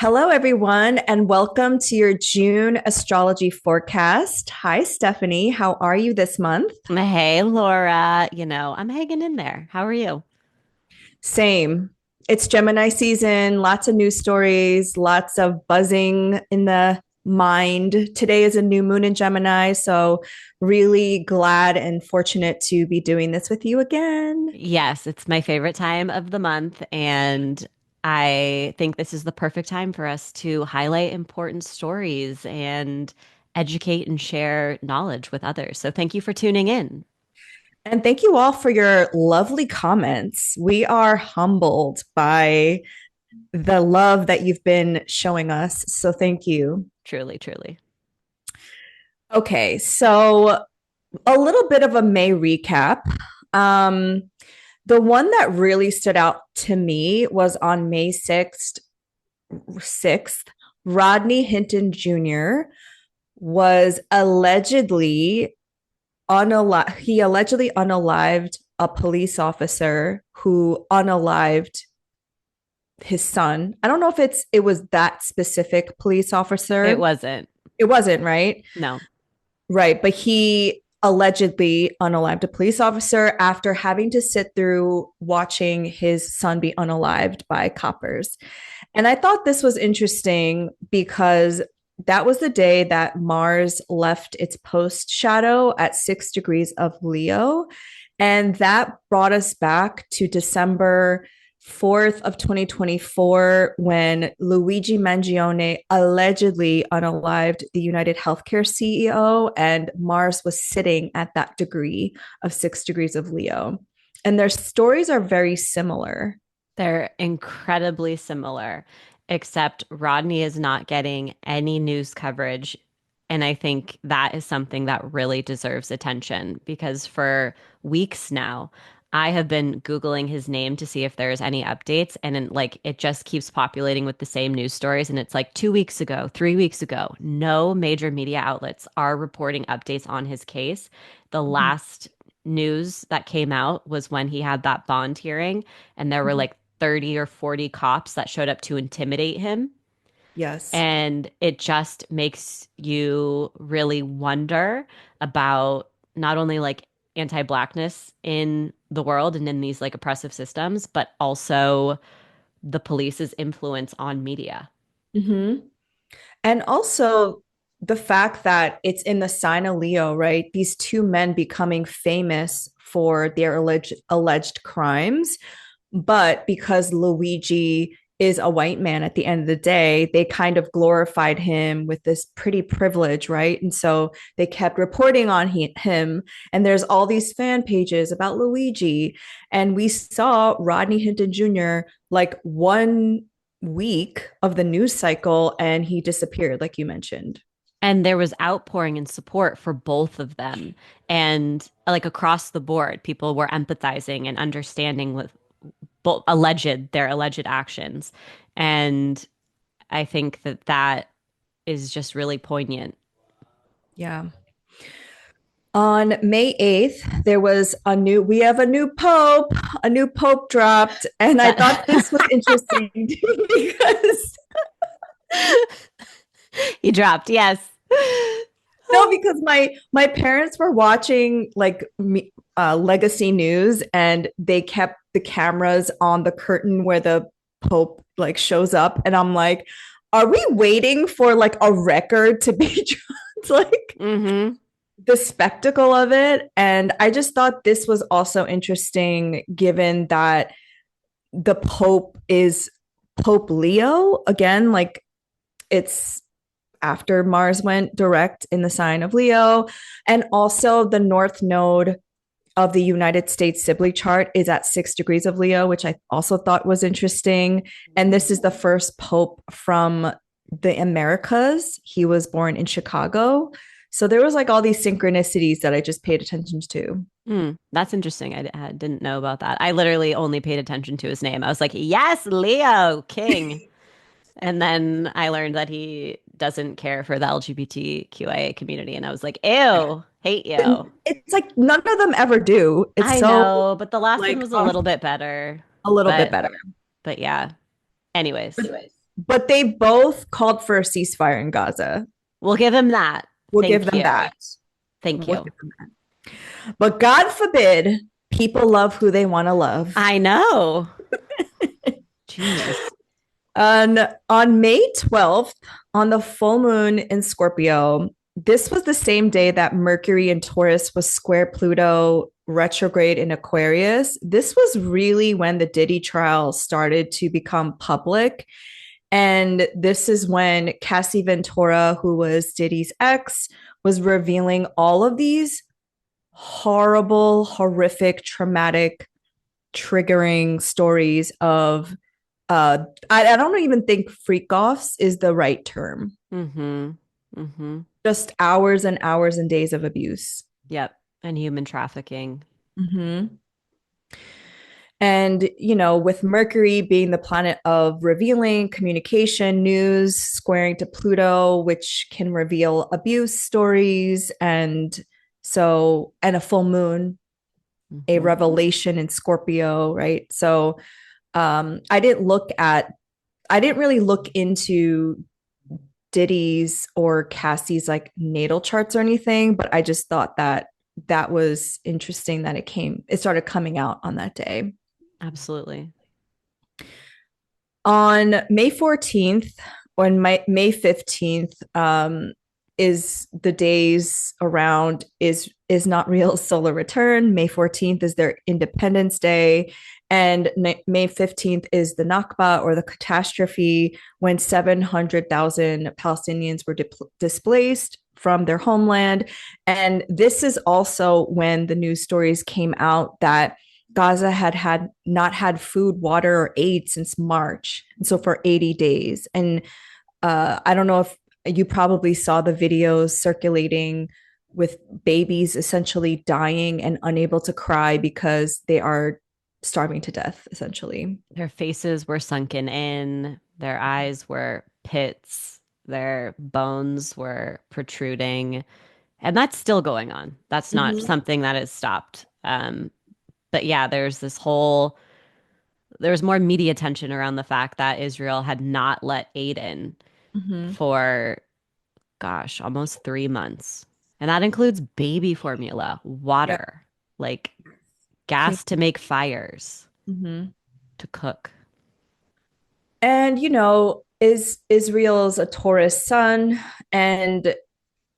Hello, everyone, and welcome to your June astrology forecast. Hi, Stephanie. How are you this month? Hey, Laura. I'm hanging in there. How are you? Same. It's Gemini season, lots of news stories, lots of buzzing in the mind. Today is a new moon in Gemini, so really glad and fortunate to be doing this with you again. Yes, it's my favorite time of the month, and I think this is the perfect time for us to highlight important stories and educate and share knowledge with others. So thank you for tuning in. And thank you all for your lovely comments. We are humbled by the love that you've been showing us. So thank you. Truly, truly. Okay, so a little bit of a May recap. Um, the one that really stood out to me was on May 6th, Rodney Hinton Jr. was allegedly he allegedly unalived a police officer who unalived his son. I don't know if it was that specific police It officer. wasn't. It wasn't, right? No. Right. But he allegedly unalived a police officer after having to sit through watching his son be unalived by coppers. And I thought this was interesting because that was the day that Mars left its post shadow at 6 degrees of Leo. And that brought us back to December 4th of 2024 when Luigi Mangione allegedly unalived the United Healthcare CEO, and Mars was sitting at that degree of 6 degrees of Leo. And their stories are very similar. They're incredibly similar, except Rodney is not getting any news coverage. And I think that is something that really deserves attention because for weeks now, I have been Googling his name to see if there's any updates. And then, like, it just keeps populating with the same news stories. And it's like 2 weeks ago, 3 weeks ago, no major media outlets are reporting updates on his case. The Mhm. last news that came out was when he had that bond hearing, and there were Mhm. like 30 or 40 cops that showed up to intimidate him. Yes. And it just makes you really wonder about not only like anti-blackness in the world and in these like oppressive systems, but also the police's influence on media. Hmm. And also the fact that it's in the sign of Leo, right? These two men becoming famous for their alleged crimes. But because Luigi is a white man at the end of the day, they kind of glorified him with this pretty privilege, right? And so they kept reporting on him. And there's all these fan pages about Luigi. And we saw Rodney Hinton Jr. like 1 week of the news cycle and he disappeared, like you mentioned. And there was outpouring and support for both of them. And like across the board, people were empathizing and understanding with both their alleged actions. And I think that that is just really poignant. Yeah. On May 8th, we have a new pope dropped. And I thought this was That interesting because, he dropped, yes. no, because my parents were watching like legacy news and they kept the cameras on the curtain where the pope like shows up. And I'm like, are we waiting for like a record to be dropped? Like, Hmm. the spectacle of it. And I just thought this was also interesting given that the Pope is Pope Leo. Again, like it's after Mars went direct in the sign of Leo. And also the North Node of the United States Sibley chart is at 6 degrees of Leo, which I also thought was interesting. And this is the first Pope from the Americas. He was born in Chicago. So there was like all these synchronicities that I just paid attention to. That's interesting. I didn't know about that. I literally only paid attention to his name. I was like, yes, Leo, King. And then I learned that he doesn't care for the LGBTQIA community. And I was like, ew, hate you. It's like none of them ever do. It's I so know, but the last one like was a little bit better. a little bit But better. but yeah. Anyways. but they both called for a ceasefire in Gaza. We'll give him that. We'll give Thank them you. that. Thank We'll you. give them that. But God forbid people love who they want to love. I know. Jeez. On May 12th, on the full moon in Scorpio, this was the same day that Mercury in Taurus was square Pluto retrograde in Aquarius. This was really when the Diddy trial started to become public. And this is when Cassie Ventura, who was Diddy's ex, was revealing all of these horrible, horrific, traumatic, triggering stories of I don't even think freak offs is the right term. Mm-hmm. Mm-hmm. Just hours and hours and days of abuse. Yep. And human trafficking. Mm-hmm. And, you know, with Mercury being the planet of revealing, communication, news, squaring to Pluto, which can reveal abuse stories. And a full moon, a Mm-hmm. revelation in Scorpio, right? So I didn't really look into Diddy's or Cassie's like natal charts or anything, but I just thought that that was interesting that it started coming out on that day. Absolutely. On May 14th or May 15th, is the days around is not real solar return. May 14th is their Independence Day. And May 15th is the Nakba or the catastrophe when 700,000 Palestinians were displaced from their homeland. And this is also when the news stories came out that Gaza had not had food, water, or aid since March. And so for 80 days. And I don't know if you probably saw the videos circulating with babies essentially dying and unable to cry because they are starving to death, essentially. Their faces were sunken in, their eyes were pits, their bones were protruding. And that's still going on. That's not Mm-hmm. something that has stopped. But yeah, there's more media attention around the fact that Israel had not let aid in Mm-hmm. for, gosh, almost 3 months. And that includes baby formula, Yep. water, like gas to make fires, Mm-hmm. to cook. And you know, is Israel's a Taurus sun, and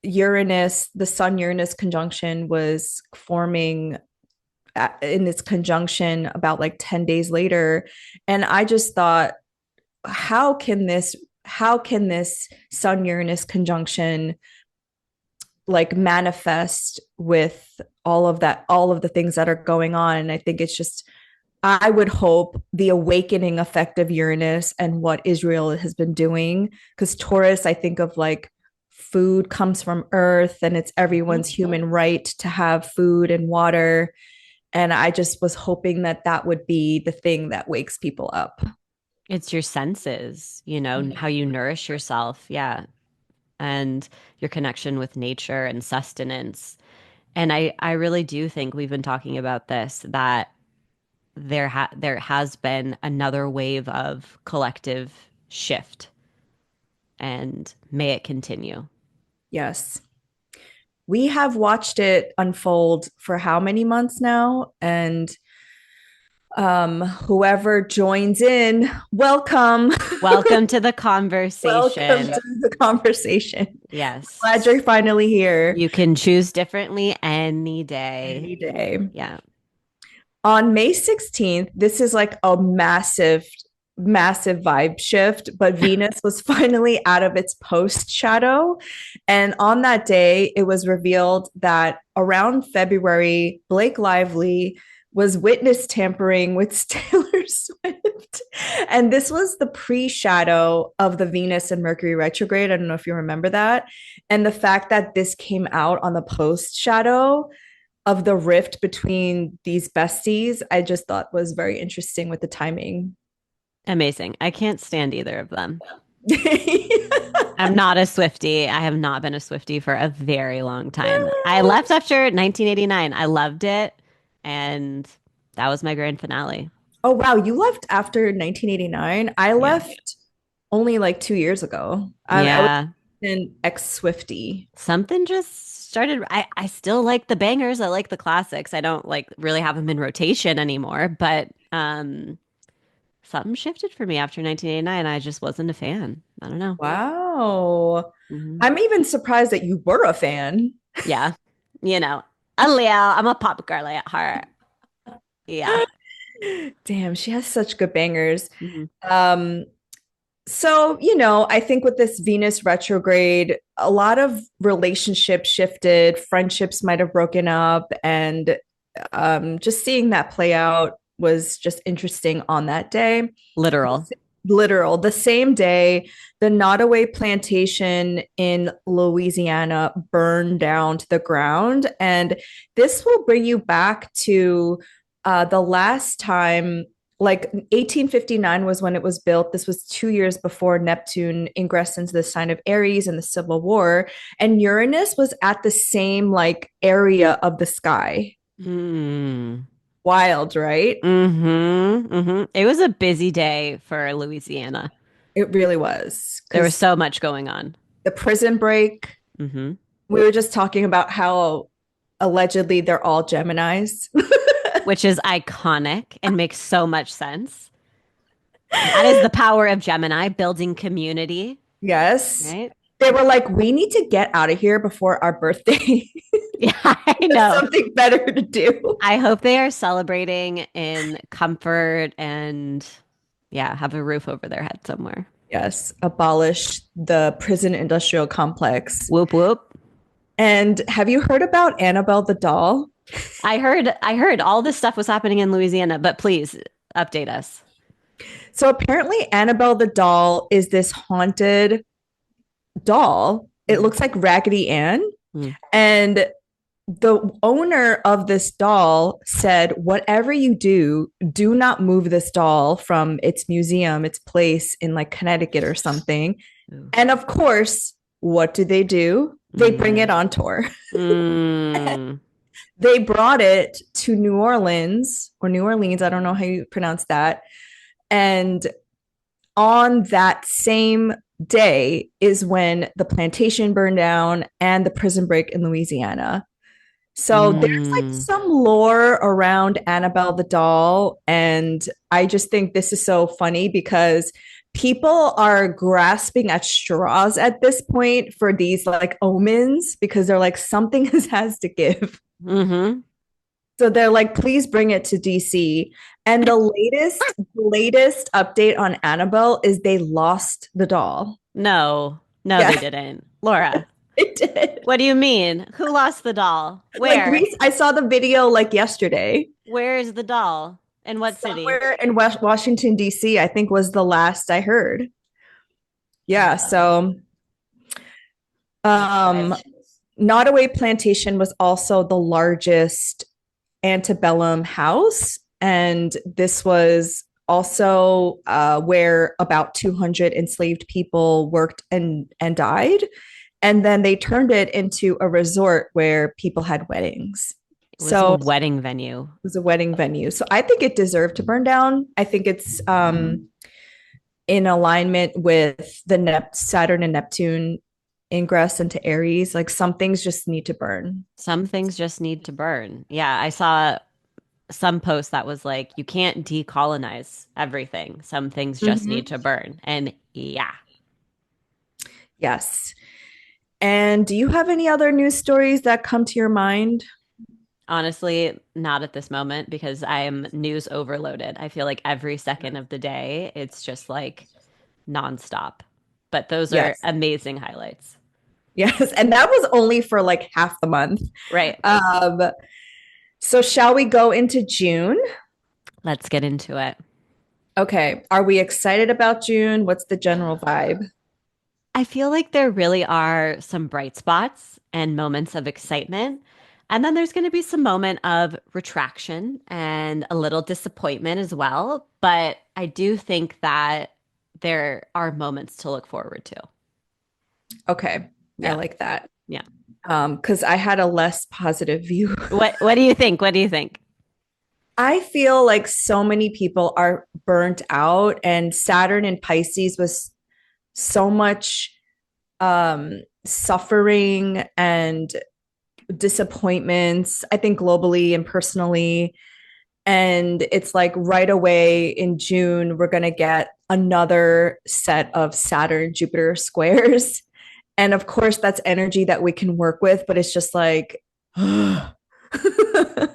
Uranus, the Sun Uranus conjunction was forming in this conjunction about like 10 days later. And I just thought, how can this how can this Sun Uranus conjunction like manifest with all of the things that are going on? And I think it's just, I would hope the awakening effect of Uranus and what Israel has been doing, because Taurus, I think of like food comes from earth and it's everyone's human right to have food and water. And I just was hoping that that would be the thing that wakes people up. It's your senses, you know, how you nourish yourself. Yeah. And your connection with nature and sustenance. And I really do think we've been talking about this, that there has been another wave of collective shift, and may it continue. Yes. We have watched it unfold for how many months now? And whoever joins in, welcome. Welcome to the Welcome conversation. to the conversation. Yes. Glad you're finally here. You can choose differently any day. Any day. Yeah. On May 16th, this is like a massive vibe shift, but Venus was finally out of its post shadow. And on that day, it was revealed that around February, Blake Lively was witness tampering with Taylor Swift. And this was the pre shadow of the Venus and Mercury retrograde. I don't know if you remember that. And the fact that this came out on the post shadow of the rift between these besties, I just thought was very interesting with the timing. Amazing. I can't stand either of them. I'm not a Swiftie. I have not been a Swiftie for a very long time. I left after 1989. I loved it. And that was my grand finale. Oh wow, you left after 1989. I Yeah. left only like 2 years ago. I was Yeah. an ex Swifty. Something just started. I still like the bangers. I like the classics. I don't like really have them in rotation anymore, but something shifted for me after 1989. I just wasn't a fan. I don't know. Wow. Hmm. I'm even surprised that you were a fan. Yeah. You know, a Leo. I'm a pop girly at heart. Yeah. Damn, she has such good bangers. Hmm. Um, so, I think with this Venus retrograde, a lot of relationships shifted, friendships might have broken up, and just seeing that play out was just interesting on that day. Literal. Literal. The same day, the Nottoway plantation in Louisiana burned down to the ground. And this will bring you back to the last time, like 1859 was when it was built. This was 2 years before Neptune ingressed into the sign of Aries in the Civil War. And Uranus was at the same like area of the sky. Mm. Wild, right? It was a busy day for Louisiana. It really was. There was Because so much going on. the prison break, Hmm. we were just talking about how allegedly they're all Geminis. Which is iconic and makes so much sense. That is the power of Gemini, building community, Yes. right? They were like, we need to get out of here before our birthday. Yeah, I There's know. something better to do. I hope they are celebrating in comfort and, yeah, have a roof over their head somewhere. Yes, abolish the prison industrial complex. Whoop whoop. And have you heard about Annabelle the doll? I heard all this stuff was happening in Louisiana, but please update us. So apparently, Annabelle the doll is this haunted doll. It Mm, looks like Raggedy Ann. mm, And the owner of this doll said, whatever you do, do not move this doll from its museum, its place in like Connecticut or something. ooh, And of course, what do? They bring it mm, on tour. mm, They brought it to New Orleans or New Orleans. I don't know how you pronounce that. And on that same day is when the plantation burned down and the prison break in Louisiana. So there's like mm. some lore around Annabelle the doll. And I just think this is so funny because people are grasping at straws at this point for these like omens because they're like, something has to give. Mm-hmm. So they're like, please bring it to DC. And the latest update on Annabelle is they lost the doll. No, no, they Yeah, didn't. Laura, it did. what do you mean? Who lost the doll? Like Where? I saw the video like yesterday. Where is the doll? In what city? Somewhere in Washington, D.C., I think was the last I heard. Yeah. So, um, Nottoway Plantation was also the largest antebellum house. And this was also where about 200 enslaved people worked and died. And then they turned it into a resort where people had weddings. It was a So wedding venue. was a wedding venue. So I think it deserved to burn down. I think it's in alignment with the Saturn and Neptune ingress into Aries. Like some things just need to burn. Some things just need to burn. Yeah, I saw some post that was like, you can't decolonize everything. Some things just Mhm. need to burn. And yeah, Yes. And do you have any other news stories that come to your mind? honestly, not at this moment because I am news overloaded. I feel like every second of the day, it's just like nonstop. But those are Yes. amazing highlights. Yes. And that was only for like half the month. Right. Um, so shall we go into June? Let's get into it. Okay. Are we excited about June? What's the general vibe? I feel like there really are some bright spots and moments of excitement. And then there's going to be some moment of retraction and a little disappointment as well. But I do think that there are moments to look forward to. Okay. I Yeah. like that. Yeah. Because I had a less positive view. What do you think? What do you think? I feel like so many people are burnt out, and Saturn in Pisces was so much suffering and disappointments, I think globally and personally. And it's like right away in June, we're going to get another set of Saturn Jupiter squares. And of course, that's energy that we can work with, but it's just like,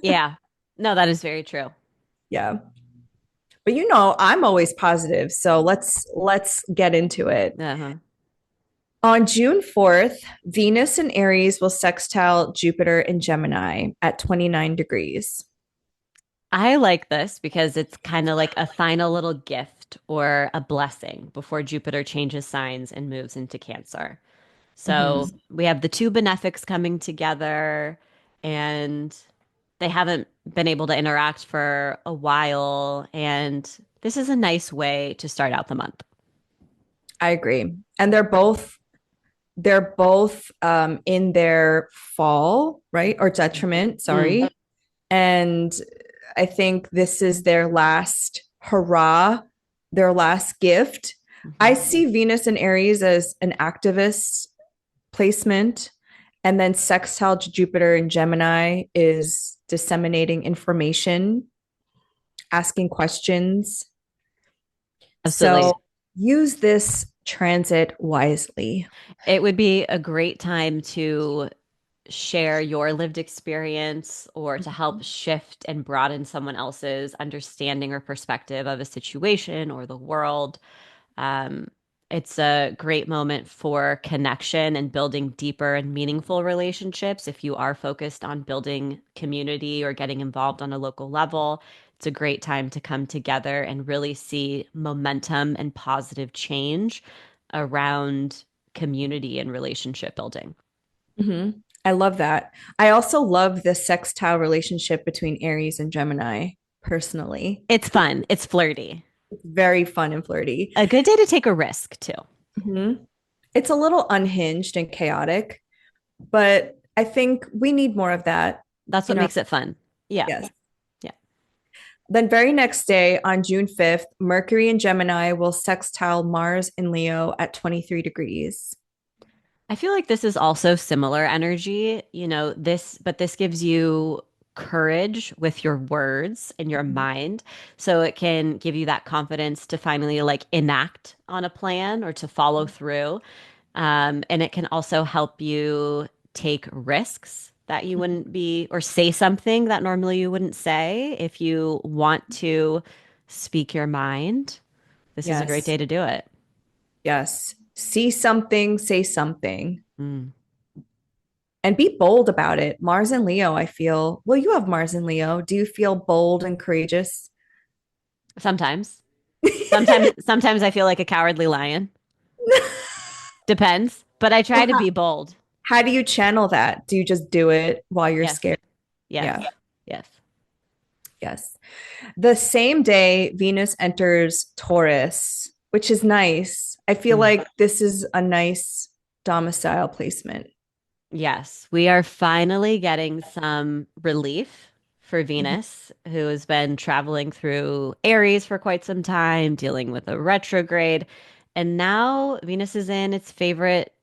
Yeah. No, that is very true. yeah. But you know, I'm always positive, so let's get into it. Uh-huh. On June 4th, Venus and Aries will sextile Jupiter in Gemini at 29 degrees. I like this because it's kind of like a final little gift or a blessing before Jupiter changes signs and moves into Cancer. So Mhm. we have the two benefics coming together, and they haven't been able to interact for a while. And this is a nice way to start out the month. I agree. And they're both in their fall, right? Or detriment, Mm. sorry. And I think this is their last hurrah, their last gift. I Mhm. see Venus and Aries as an activist placement. And then sextile to Jupiter in Gemini is disseminating information, asking questions. Absolutely. So use this transit wisely. It would be a great time to share your lived experience or to help shift and broaden someone else's understanding or perspective of a situation or the world. Um, it's a great moment for connection and building deeper and meaningful relationships. If you are focused on building community or getting involved on a local level, it's a great time to come together and really see momentum and positive change around community and relationship building. Mm-hmm. I love that. I also love the sextile relationship between Aries and Gemini personally. It's fun, it's flirty. It's very fun and flirty. A good day to take a risk too. Mm-hmm. It's a little unhinged and chaotic, but I think we need more of that That's what in our makes it fun. Yeah. yes. Yeah. Then very next day on June 5th, Mercury and Gemini will sextile Mars in Leo at 23 degrees. I feel like this is also similar energy, but this gives you courage with your words and your mind. So it can give you that confidence to finally like enact on a plan or to follow through. And it can also help you take risks that you wouldn't be, or say something that normally you wouldn't say if you want to speak your mind. This is a great Yes. day to do it. Yes. See something, say something, Mm. and be bold about it. Mars and Leo, I feel, well, you have Mars and Leo. Do you feel bold and courageous? Sometimes. Sometimes I feel like a cowardly lion. Depends, but I try Well, to be bold. how do you channel that? Do you just do it while you're Yes. scared? Yes. Yeah. Yes. Yes. The same day, Venus enters Taurus, which is nice. I feel Mm. like this is a nice domicile placement. Yes. We are finally getting some relief for Venus, who has been traveling through Aries for quite some time, dealing with a retrograde. And now Venus is in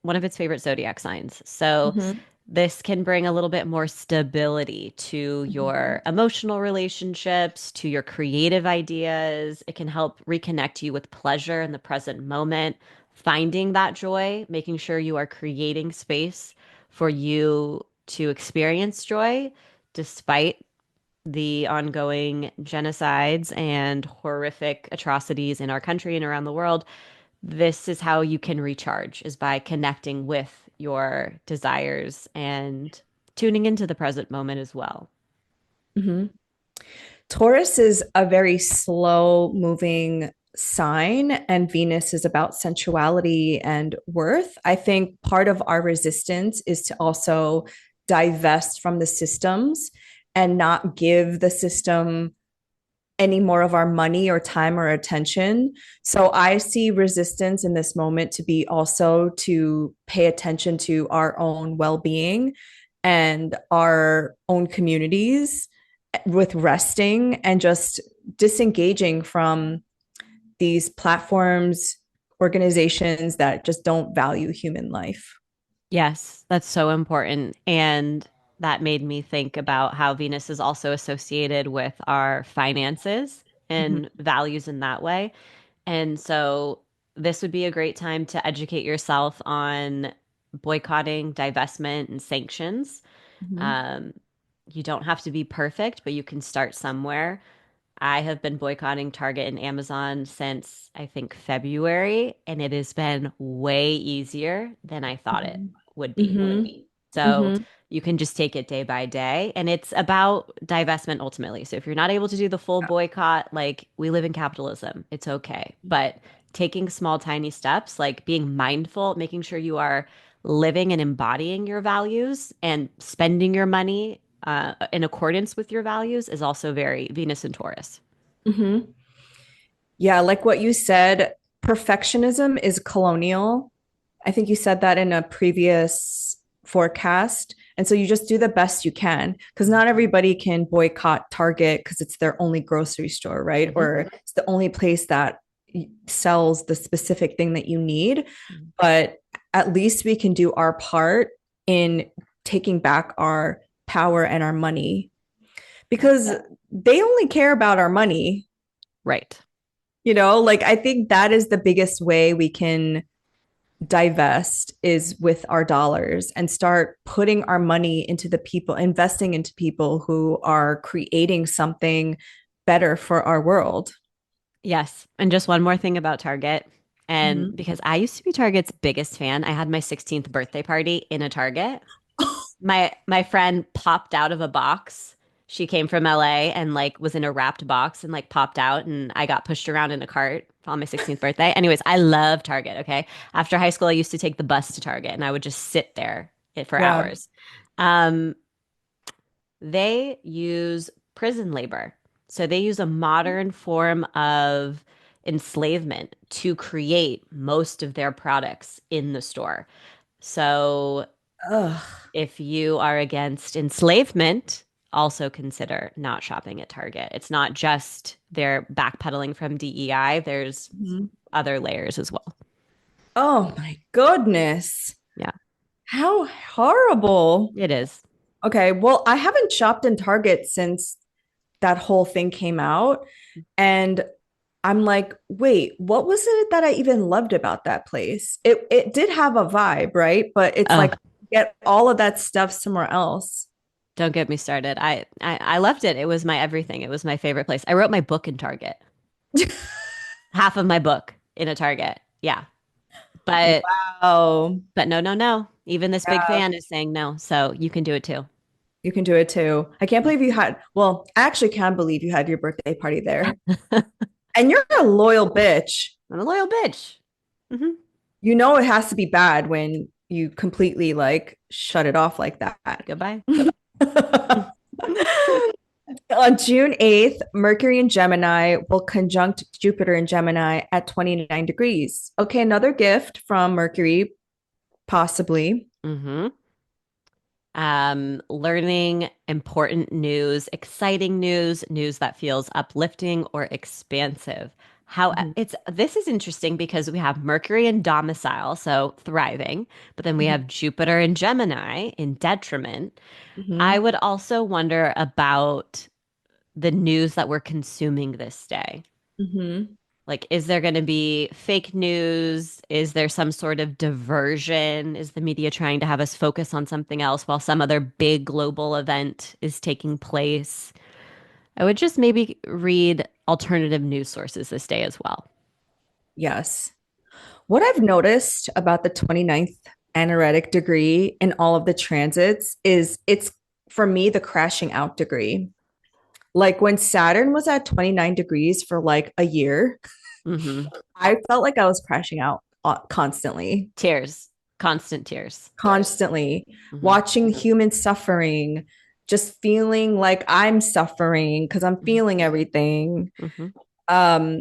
one of its favorite zodiac signs. So Mhm. this can bring a little bit more stability to your emotional relationships, to your creative ideas. It can help reconnect you with pleasure in the present moment, finding that joy, making sure you are creating space for you to experience joy despite the ongoing genocides and horrific atrocities in our country and around the world. This is how you can recharge, is by connecting with your desires and tuning into the present moment as well. Mhm. Taurus is a very slow moving sign, and Venus is about sensuality and worth. I think part of our resistance is to also divest from the systems and not give the system any more of our money or time or attention. So I see resistance in this moment to be also to pay attention to our own well being and our own communities with resting and just disengaging from these platforms organizations that just don't value human life. Yes, that's so important. And that made me think about how Venus is also associated with our finances Mhm. and values in that way. And so this would be a great time to educate yourself on boycotting, divestment, and sanctions. Mhm. Um, you don't have to be perfect, but you can start somewhere. I have been boycotting Target and Amazon since I think February, and it has been way easier than I thought it Mhm. would be. Mhm. So Mhm. you can just take it day by day. And it's about divestment ultimately. So if you're not able to do the full boycott, like we live in capitalism, it's okay. But taking small, tiny steps, like being mindful, making sure you are living and embodying your values and spending your money in accordance with your values is also very Venus and Taurus. Mhm. Yeah, like what you said, perfectionism is colonial. I think you said that in a previous forecast. And so you just do the best you can because not everybody can boycott Target because it's their only grocery store, right? Mhm. Or it's the only place that sells the specific thing that you need. But at least we can do our part in taking back our power and our money because they only care about our money. Right. Like I think that is the biggest way we can divest is with our dollars and start putting our money into the people, investing into people who are creating something better for our world. Yes. And just one more thing about Target. And Mhm. because I used to be Target's biggest fan, I had my 16th birthday party in a Target. My friend popped out of a box. She came from LA and like was in a wrapped box and like popped out and I got pushed around in a cart on my 16th birthday. Anyways, I love Target, okay? After high school, I used to take the bus to Target and I would just sit there for Yeah. hours. Um, they use prison labor. So they use a modern form of enslavement to create most of their products in the store. So Ugh. if you are against enslavement, also consider not shopping at Target. It's not just they're backpedaling from DEI, there's Mhm. other layers as well. Oh my goodness. Yeah, How horrible. it is. Okay, well, I haven't shopped in Target since that whole thing came out. And I'm like, wait, what was it that I even loved about that place? It did have a vibe, right? But it's Oh, like get all of that stuff somewhere else. don't get me started. I loved it. It was my everything. It was my favorite place. I wrote my book in Target. Half of my book in a Target. Yeah. But Wow. no, no, no. Even this big Yeah, fan is saying no. So you can do it too. you can do it too. I can't believe you had, well, I actually can't believe you had your birthday party there. And you're a loyal bitch. I'm a loyal bitch. Hmm. You know it has to be bad when you completely like shut it off like that. Goodbye. On June 8th, Mercury in Gemini will conjunct Jupiter in Gemini at 29 degrees. Okay, another gift from Mercury, possibly. Hmm. Learning important news, exciting news, news that feels uplifting or expansive. How Mhm. it's this is interesting because we have Mercury in domicile, so thriving, but then we Mhm. have Jupiter in Gemini in detriment. I Mhm. would also wonder about the news that we're consuming this day. Mhm. Like, is there going to be fake news? Is there some sort of diversion? Is the media trying to have us focus on something else while some other big global event is taking place? I would just maybe read alternative news sources this day as well. Yes. What I've noticed about the 29th anaretic degree in all of the transits is it's for me the crashing out degree. Like when Saturn was at 29 degrees for like a year, Hmm. I felt like I was crashing out constantly, Tears, constant tears. constantly Hmm. watching human suffering, just feeling like I'm suffering because I'm Hmm. feeling everything. Hmm. Um,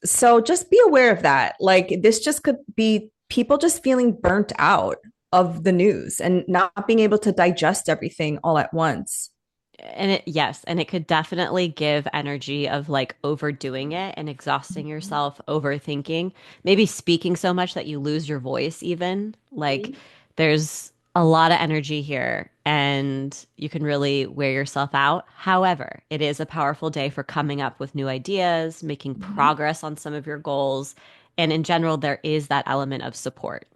so just be aware of that. Like this just could be people just feeling burnt out of the news and not being able to digest everything all at once. Yes, and it could definitely give energy of like overdoing it and exhausting yourself, overthinking, maybe speaking so much that you lose your voice even. Like there's a lot of energy here and you can really wear yourself out. However, it is a powerful day for coming up with new ideas, making Mhm. progress on some of your goals, and in general there is that element of support.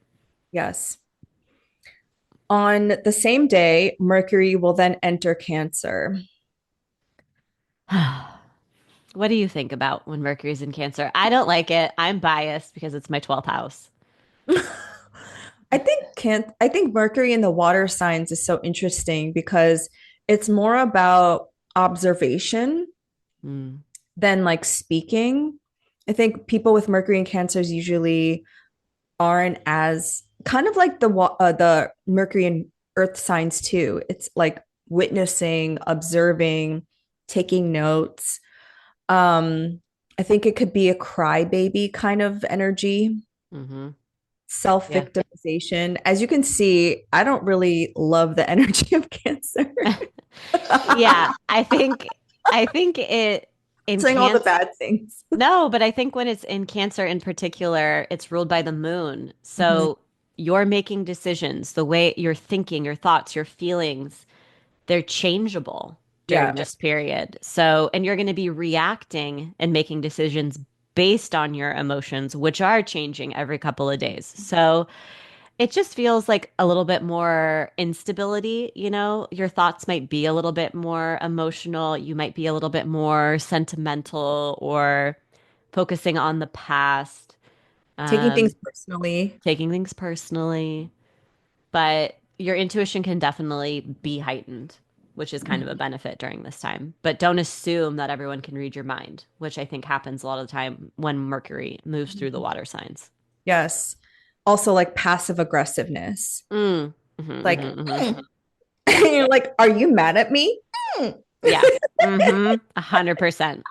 Yes. On the same day, Mercury will then enter Cancer. What do you think about when Mercury's in Cancer? I don't like it. I'm biased because it's my 12th house. I think Mercury in the water signs is so interesting because it's more about observation Mm, than like speaking. I think people with Mercury and Cancers usually aren't as kind of like the Mercury and Earth signs too. It's like witnessing, observing, taking notes. Um, I think it could be a crybaby kind of energy, hmm Yeah. self-victimization. As you can see, I don't really love the energy of Cancer. Yeah, I think it in Saying all the Cancer. bad things. No, but I think when it's in Cancer in particular, it's ruled by the moon. Mhm. So you're making decisions, the way you're thinking, your thoughts, your feelings, they're changeable during Yeah. this period. So, and you're going to be reacting and making decisions based on your emotions, which are changing every couple of days. So, it just feels like a little bit more instability, you know? Your thoughts might be a little bit more emotional. You might be a little bit more sentimental or focusing on the past, Taking things um, personally. taking things personally. But your intuition can definitely be heightened, which is kind of a benefit during this time. But don't assume that everyone can read your mind, which I think happens a lot of the time when Mercury moves through the water signs. Yes. Also, like passive aggressiveness. Mm. Like, Hmm. you're like, are you mad at me? Yeah. 100%.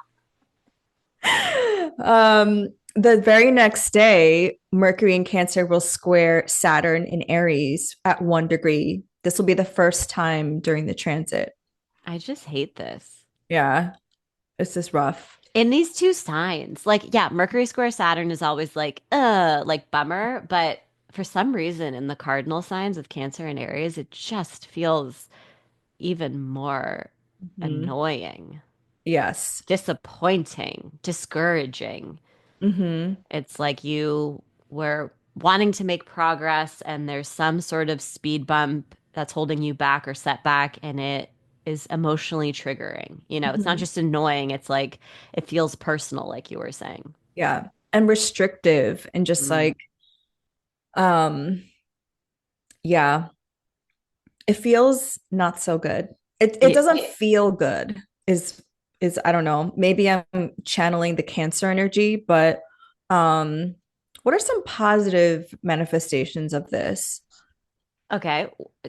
The very next day, Mercury in Cancer will square Saturn in Aries at 1 degree. This will be the first time during the transit. I just hate this. Yeah, this is rough. In these two signs, like, yeah, Mercury square Saturn is always like bummer, but for some reason in the cardinal signs of Cancer and Aries, it just feels even more Mhm. annoying, Yes. disappointing, discouraging. Hmm. It's like you were wanting to make progress and there's some sort of speed bump that's holding you back or setback, and it is emotionally triggering. You know, it's not Hmm. just annoying, it's like it feels personal, like you were saying. Yeah. And restrictive and just Mm. like, um, yeah, it feels not so good. It Yeah. doesn't feel good, is I don't know. Maybe I'm channeling the Cancer energy, but um, what are some positive manifestations of this? Okay.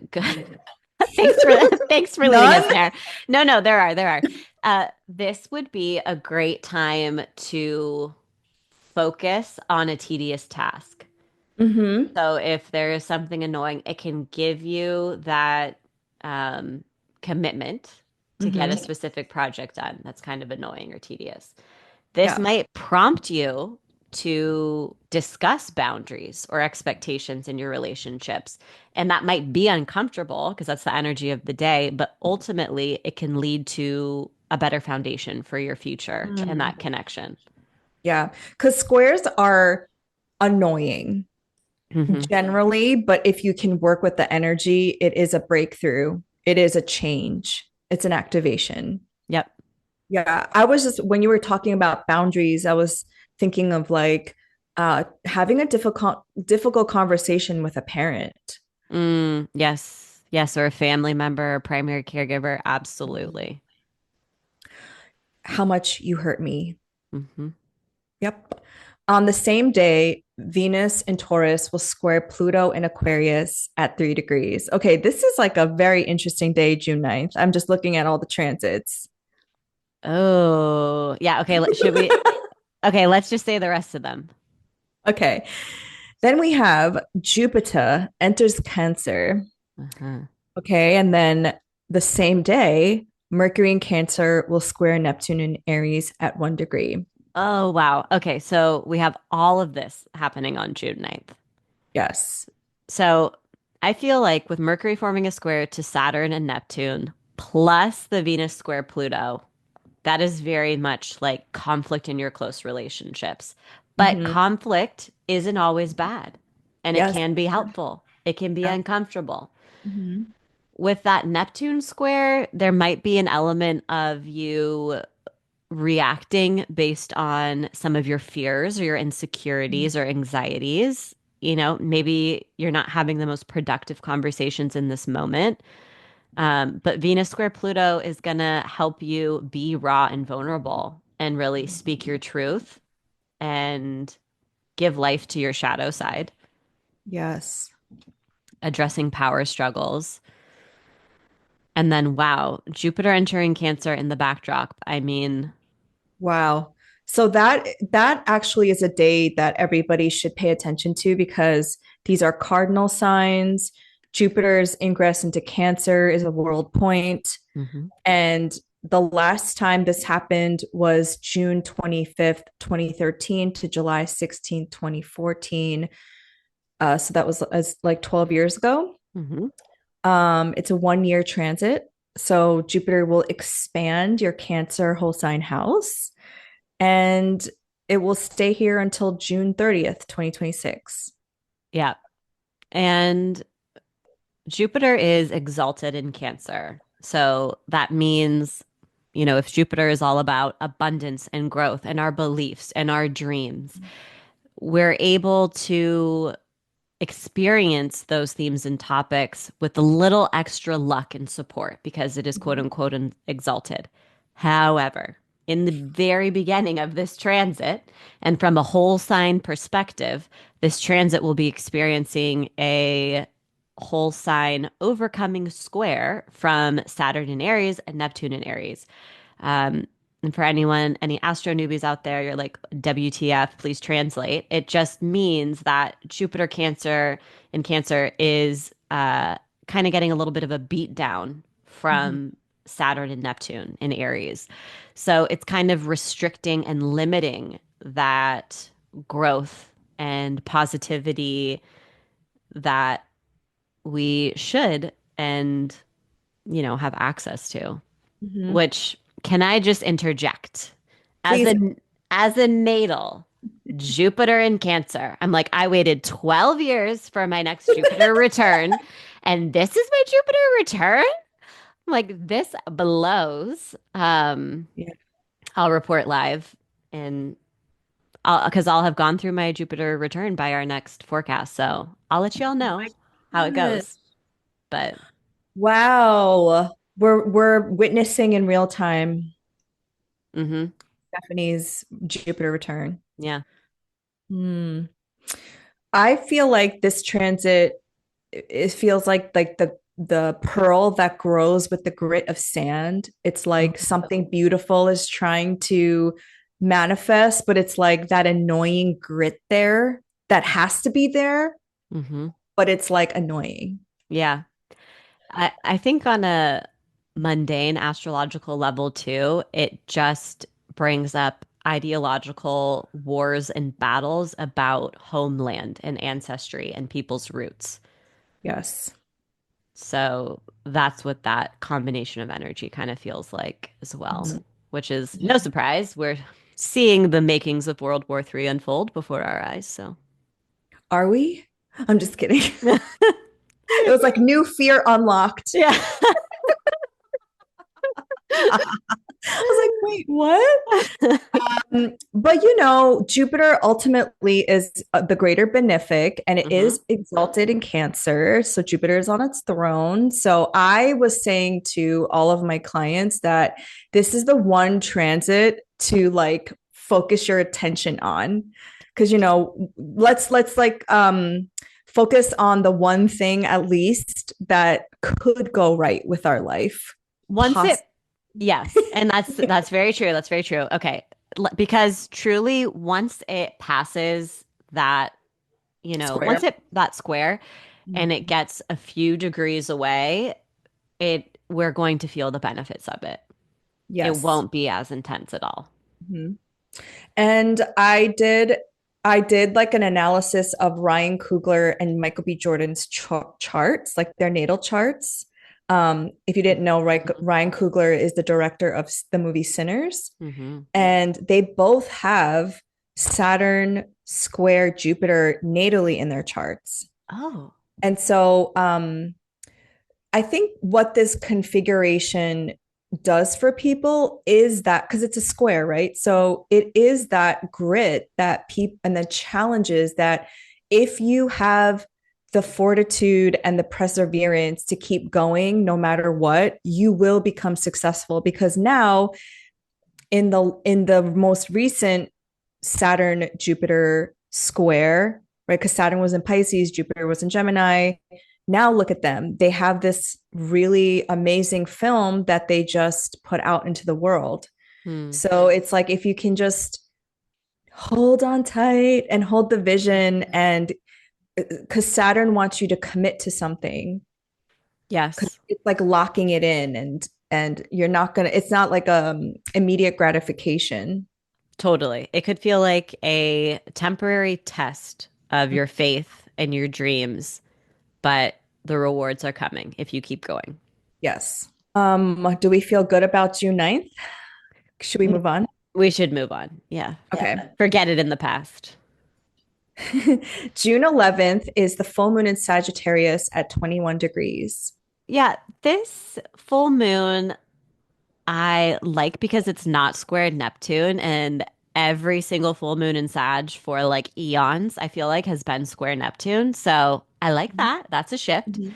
Good. Thanks for leading us None? there. No, there are. This would be a great time to focus on a tedious task. Mm-hmm. So if there is something annoying, it can give you that um, commitment to get a Mm-hmm. specific project done that's kind of annoying or tedious. This Yeah. might prompt you to discuss boundaries or expectations in your relationships. And that might be uncomfortable because that's the energy of the day, but ultimately it can lead to a better foundation for your future and Mm. that connection. Yeah. Because squares are annoying Hmm. generally, but if you can work with the energy, it is a breakthrough. It is a change. It's an activation. Yep. Yeah, I was just when you were talking about boundaries, I was thinking of like having a difficult conversation with a parent. Yes. Yes. Or a family member, or primary caregiver. Absolutely. How much you hurt me. Hmm. Yep. On the same day, Venus in Taurus will square Pluto in Aquarius at 3 degrees. Okay, this is like a very interesting day, June 9th. I'm just looking at all the transits. Oh, yeah. Okay. Should we? Okay. Let's just say the rest of them. Okay. Then we have Jupiter enters Cancer. Uh-huh. Okay. And then the same day, Mercury in Cancer will square Neptune in Aries at 1 degree. Oh, wow. Okay, so we have all of this happening on June 9th. Yes. So I feel like with Mercury forming a square to Saturn and Neptune, plus the Venus square Pluto, that is very much like conflict in your close relationships. But Hmm. conflict isn't always bad, and it Yes. can be helpful. It can be Yeah. uncomfortable. Hmm. With that Neptune square, there might be an element of you reacting based on some of your fears or your insecurities or anxieties. You know, maybe you're not having the most productive conversations in this moment. But Venus square Pluto is going to help you be raw and vulnerable and really speak your truth and give life to your shadow side, Yes. addressing power struggles. And then, wow, Jupiter entering Cancer in the backdrop. I mean, Wow. So that actually is a day that everybody should pay attention to because these are cardinal signs. Jupiter's ingress into Cancer is a world point. mhm, And the last time this happened was June 25th, 2013 to July 16th, 2014. So that was as like 12 years ago. mhm. It's a 1 year transit. So Jupiter will expand your Cancer whole sign house and it will stay here until June 30th, 2026. Yeah. And Jupiter is exalted in Cancer. So that means, you know, if Jupiter is all about abundance and growth and our beliefs and our dreams, we're able to experience those themes and topics with a little extra luck and support because it is quote unquote exalted. However, in the very beginning of this transit, and from a whole sign perspective, this transit will be experiencing a whole sign overcoming square from Saturn in Aries and Neptune in Aries. Um, and for anyone, any astro newbies out there, you're like, WTF, please translate. It just means that Jupiter Cancer in Cancer is kind of getting a little bit of a beat down Mm-hmm. from Saturn and Neptune in Aries. So it's kind of restricting and limiting that growth and positivity that we should and, you know, have access to. Mm-hmm. Which can I just interject? As Please. a natal Jupiter in Cancer, I'm like, I waited 12 years for my next Jupiter return, and this is my Jupiter return? I'm like, this blows. Yeah. I'll report live and I'll have gone through my Jupiter return by our next forecast. So I'll let you all Oh know my how it goodness. goes. But Wow. We're witnessing in real time hmm Stephanie's Jupiter return. yeah. Hmm. I feel like this transit, it feels like the pearl that grows with the grit of sand. It's like something beautiful is trying to manifest, but it's like that annoying grit there that has to be there, Mm-hmm. but it's like annoying. Yeah. I think on a mundane astrological level too, it just brings up ideological wars and battles about homeland and ancestry and people's roots. Yes. So that's what that combination of energy kind of feels like as well, Mhm. which is no surprise. We're seeing the makings of World War III unfold before our eyes. So Are we? I'm just kidding. It was like new fear unlocked. yeah. I was like, wait, what? But you know, Jupiter ultimately is the greater benefic and it hmm is exalted in Cancer. So Jupiter is on its throne. So I was saying to all of my clients that this is the one transit to like focus your attention on. Because you know, let's like focus on the one thing at least that could go right with our life. Once it Possibly. Yes, and that's very true. That's very true. Okay. Because truly once it passes that, you know, once Square. it that square and it gets a few degrees away, it we're going to feel the benefits of it. it Yes. won't be as intense at all. Mhm. And I did like an analysis of Ryan Coogler and Michael B. Jordan's charts, like their natal charts. If you didn't know, Ryan Coogler is the director of the movie Sinners, Hmm. and they both have Saturn square Jupiter natally in their charts. Oh, And so I think what this configuration does for people is that because it's a square, right? So it is that grit that people and the challenges that if you have the fortitude and the perseverance to keep going no matter what, you will become successful because now in the most recent Saturn Jupiter square, right? Because Saturn was in Pisces, Jupiter was in Gemini. Now look at them. They have this really amazing film that they just put out into the world. hmm. So it's like if you can just hold on tight and hold the vision, and because Saturn wants you to commit to something, because Yes, it's like locking it in, and you're not gonna, it's not like immediate gratification. totally. It could feel like a temporary test of your faith and your dreams, but the rewards are coming if you keep going. Yes. Do we feel good about June 9th? Should we Mm, move on? we should move on. Yeah. Okay. Forget it in the past. June 11th is the full moon in Sagittarius at 21 degrees. Yeah, this full moon I like because it's not squared Neptune, and every single full moon in Sag for like eons, I feel like has been square Neptune. So I like that. That's a shift. Mhm.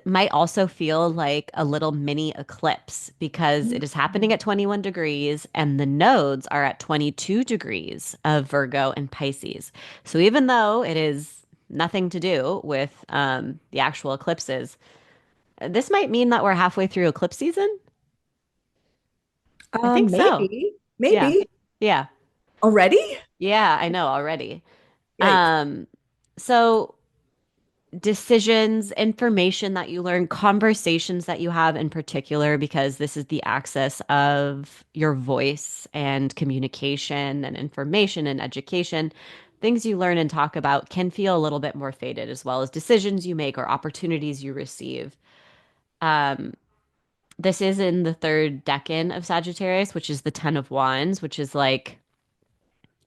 Might also feel like a little mini eclipse because it is happening at 21 degrees and the nodes are at 22 degrees of Virgo and Pisces. So even though it is nothing to do with the actual eclipses, this might mean that we're halfway through eclipse season. I think so. Maybe, Yeah. maybe Yeah. already. Yeah, I know already. Yikes. Um, so decisions, information that you learn, conversations that you have in particular, because this is the axis of your voice and communication and information and education. Things you learn and talk about can feel a little bit more faded, as well as decisions you make or opportunities you receive. Um, this is in the third decan of Sagittarius, which is the Ten of Wands, which is like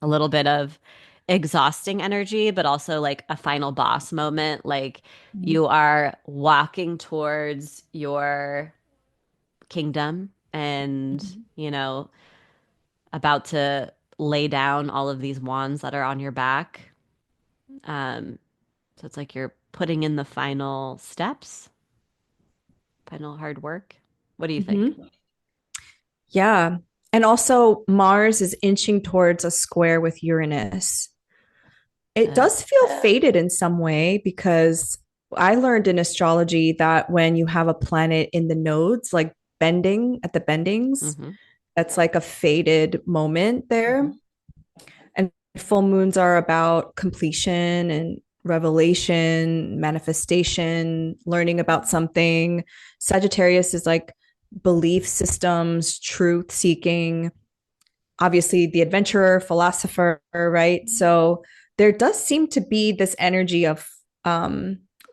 a little bit of exhausting energy, but also like a final boss moment. Like Mhm. you are walking towards your kingdom and, Mhm. about to lay down all of these wands that are on your back. Um, so it's like you're putting in the final steps, final hard work. What do you think? Mhm. Yeah. And also, Mars is inching towards a square with Uranus. It Uh, does feel fated in some way because I learned in astrology that when you have a planet in the nodes, like bending at the bendings, mhm. that's like a fated moment there. And full moons are about completion and revelation, manifestation, learning about something. Sagittarius is like belief systems, truth seeking, obviously the adventurer, philosopher, right? So there does seem to be this energy of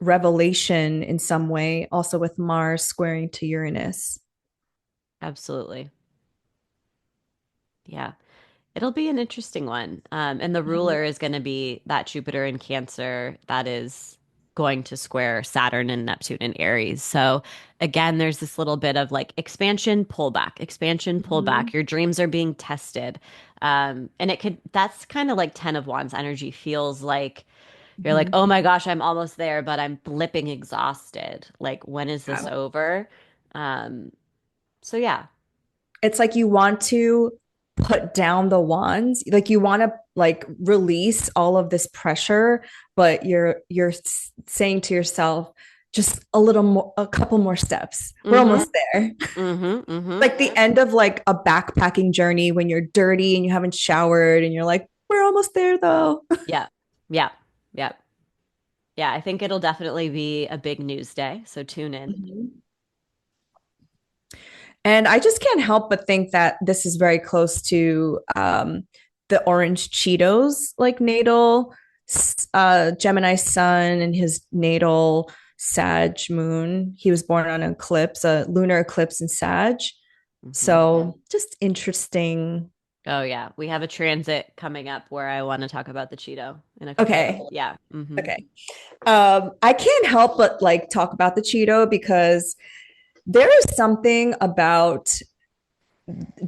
revelation in some way, also with Mars squaring to Uranus. Absolutely. Yeah. It'll be an interesting one. And the Mhm. ruler is going to be that Jupiter in Cancer that is going to square Saturn and Neptune in Aries. So again, there's this little bit of like expansion, pullback. Mhm. Your dreams are being tested. And that's kind of like Ten of Wands energy feels like you're like, Mhm. oh my gosh, I'm almost there, but I'm blipping exhausted. Like, when is this Yeah. over? Um, so yeah. It's like you want to put down the wands, like you want to like release all of this pressure, but you're saying to yourself, just a little more, a couple more steps, we're Mm-hmm. almost there. Mm-hmm. Mm-hmm. Like the end of like a backpacking journey when you're dirty and you haven't showered and you're like, we're almost there though. Yeah. Yeah. Yeah. Yeah. I think it'll definitely be a big news day. So tune in. Mhm. And I just can't help but think that this is very close to the orange Cheetos, like natal Gemini sun and his natal Sag moon. He was born on an eclipse, a lunar eclipse in Sag. Hmm. So just interesting. Oh yeah, we have a transit coming up where I want to talk about the Cheeto in a couple of, Okay. yeah. Hmm. Okay. I can't help but like talk about the Cheeto because there is something about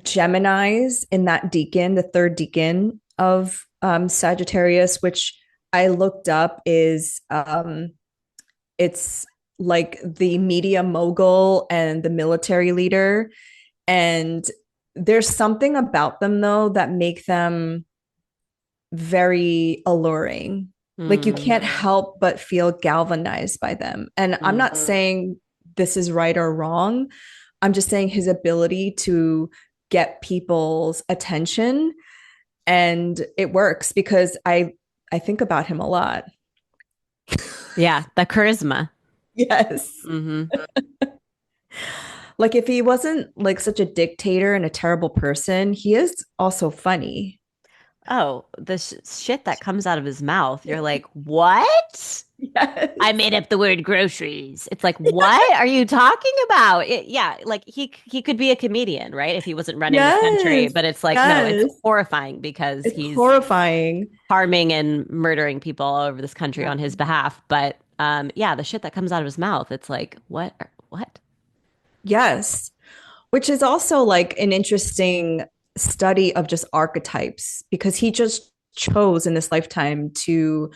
Geminis in that deacon, the third deacon of Sagittarius, which I looked up is it's like the media mogul and the military leader. And there's something about them though that make them very alluring. Like you Mm. can't help but feel galvanized by them. And I'm not saying this is right or wrong. I'm just saying his ability to get people's attention and it works because I think about him a lot. Yeah, the charisma. Yes. Hmm. Like if he wasn't like such a dictator and a terrible person, he is also funny. Oh, the shit that comes out of his mouth. You're like, what? I Yes. made up the word groceries. It's like, what are you talking about? Yeah, like he could be a comedian, right? If he wasn't running the country, Yes. but it's like, no, it's Yes. horrifying because It's he's horrifying. harming and murdering people all over this country on his behalf. But yeah, the shit that comes out of his mouth, it's like, what? What? Yes. Which is also like an interesting study of just archetypes because he just chose in this lifetime to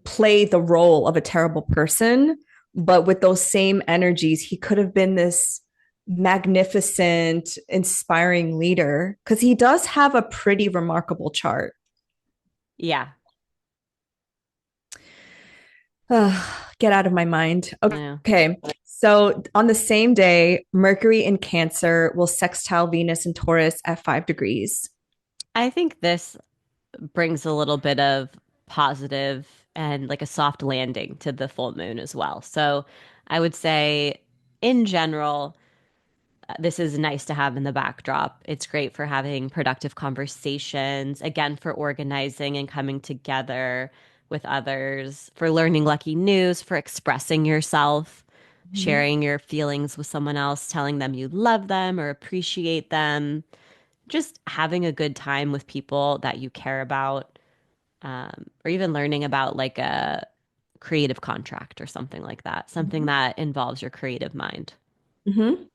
play the role of a terrible person, but with those same energies, he could have been this magnificent, inspiring leader because he does have a pretty remarkable chart. Yeah. Get out of my mind. Yeah. Okay. So on the same day, Mercury in Cancer will sextile Venus in Taurus at 5 degrees. I think this brings a little bit of positive and like a soft landing to the full moon as well. So I would say, in general, this is nice to have in the backdrop. It's great for having productive conversations, again, for organizing and coming together with others, for learning lucky news, for expressing yourself, Mhm. sharing your feelings with someone else, telling them you love them or appreciate them, just having a good time with people that you care about, or even learning about like a creative contract or something like that, something Mhm. that involves your creative mind. Mhm.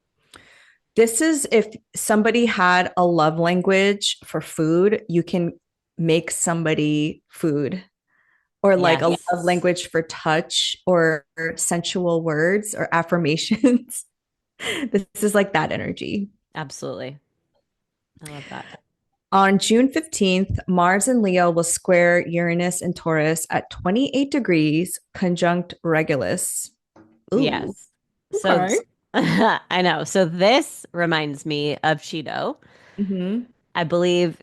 This is if somebody had a love language for food, you can make somebody food, or like a love Yes, language for touch or sensual words or affirmations. This is like that energy. absolutely. I love that. On June 15th, Mars and Leo will square Uranus and Taurus at 28 degrees, conjunct Regulus. Ooh, Yes. So okay. I know. So this reminds me of Cheeto. Mm-hmm. I believe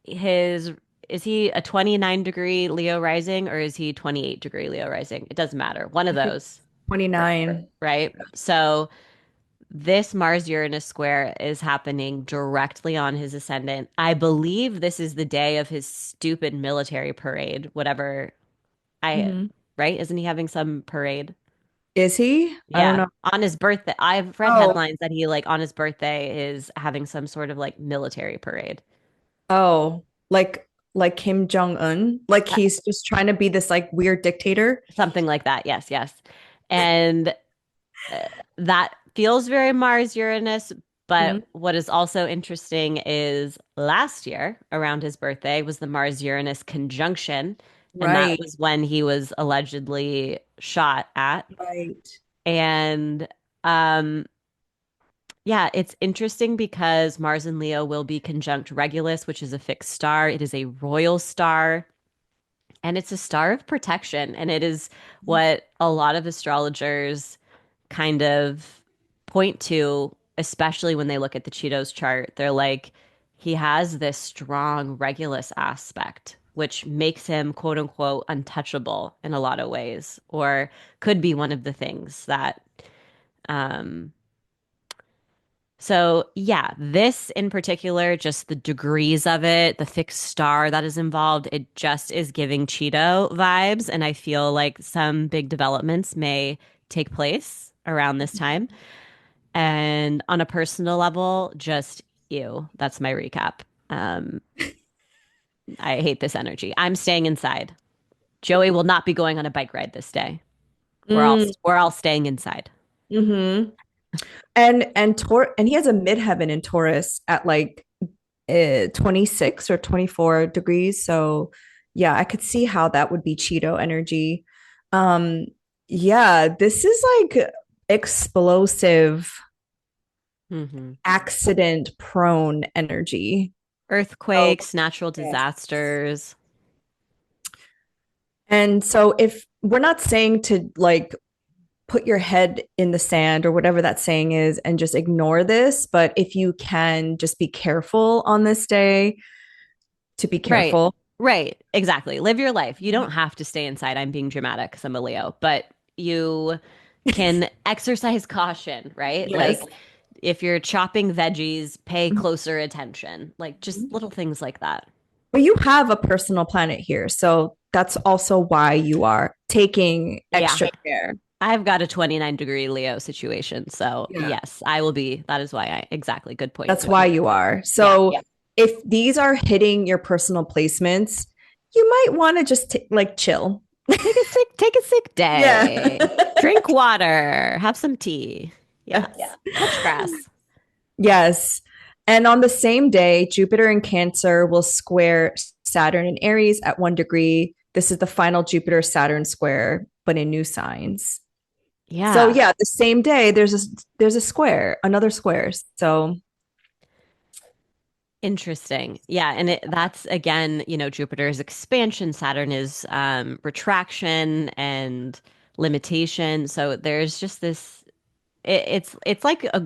his is he a 29-degree Leo rising or is he 28-degree Leo rising? It doesn't matter. One of I think those, 29. right? So this Mars Uranus square is happening directly on his ascendant. I believe this is the day of his stupid military parade, whatever I, Mm-hmm. right? Isn't he having some parade? Is he? I don't Yeah, know. on his birthday. I've read Oh, headlines that he like on his birthday is having some sort of like military parade. oh, like Kim Jong Un, like Uh, he's just trying to be this like weird dictator. Something like that. Yes, yes. And that feels very Mars Uranus. Mhm. But what is also interesting is last year around his birthday was the Mars Uranus conjunction. And that Right, was when he was allegedly shot at. right. And um, yeah, it's interesting because Mars and Leo will be conjunct Regulus, which is a fixed star. It is a royal star. And it's a star of protection. And it is what a lot of astrologers kind of point to, especially when they look at the Cheetos chart. They're like, he has this strong Regulus aspect, which makes him quote unquote untouchable in a lot of ways, or could be one of the things that um, So, yeah, this in particular, just the degrees of it, the fixed star that is involved, it just is giving Cheeto vibes. And I feel like some big developments may take place around this time. And on a personal level, just ew. That's my recap. Um, I hate this energy. I'm staying inside. Joey will not be going on a bike ride this day. Mm, We're all staying inside. hmm and he has a midheaven in Taurus at like 26 or 24 degrees. So yeah, I could see how that would be Cheeto energy. Um, yeah, this is like explosive, Hmm. accident prone energy. So Earthquakes, natural yes. disasters. And so if we're not saying to like put your head in the sand or whatever that saying is and just ignore this, but if you can just be careful on this day, to be Right. careful. Right. Exactly. Live your life. You don't have to stay inside. I'm being dramatic because I'm a Leo, but you can exercise caution, right? Yes. Like if you're chopping veggies, pay closer attention. Like just little things like that. But you have a personal planet here. So that's also why you are taking Yeah. extra care. I've got a 29-degree Leo situation. So, Yeah. yes, I will be. That is why exactly. Good point. That's why you are. Yeah. So if these are hitting your personal placements, you might want to just like chill. Take a sick Yeah. day. Drink water, have some tea. Yeah. Yes. Touch grass. Yes. And on the same day, Jupiter in Cancer will square Saturn in Aries at 1 degree. This is the final Jupiter Saturn square, but in new signs. So Yeah. yeah, the same day there's a square, another square. So Interesting. Yeah, and that's again, Jupiter's expansion, Saturn is retraction and limitation. So there's just this it's like a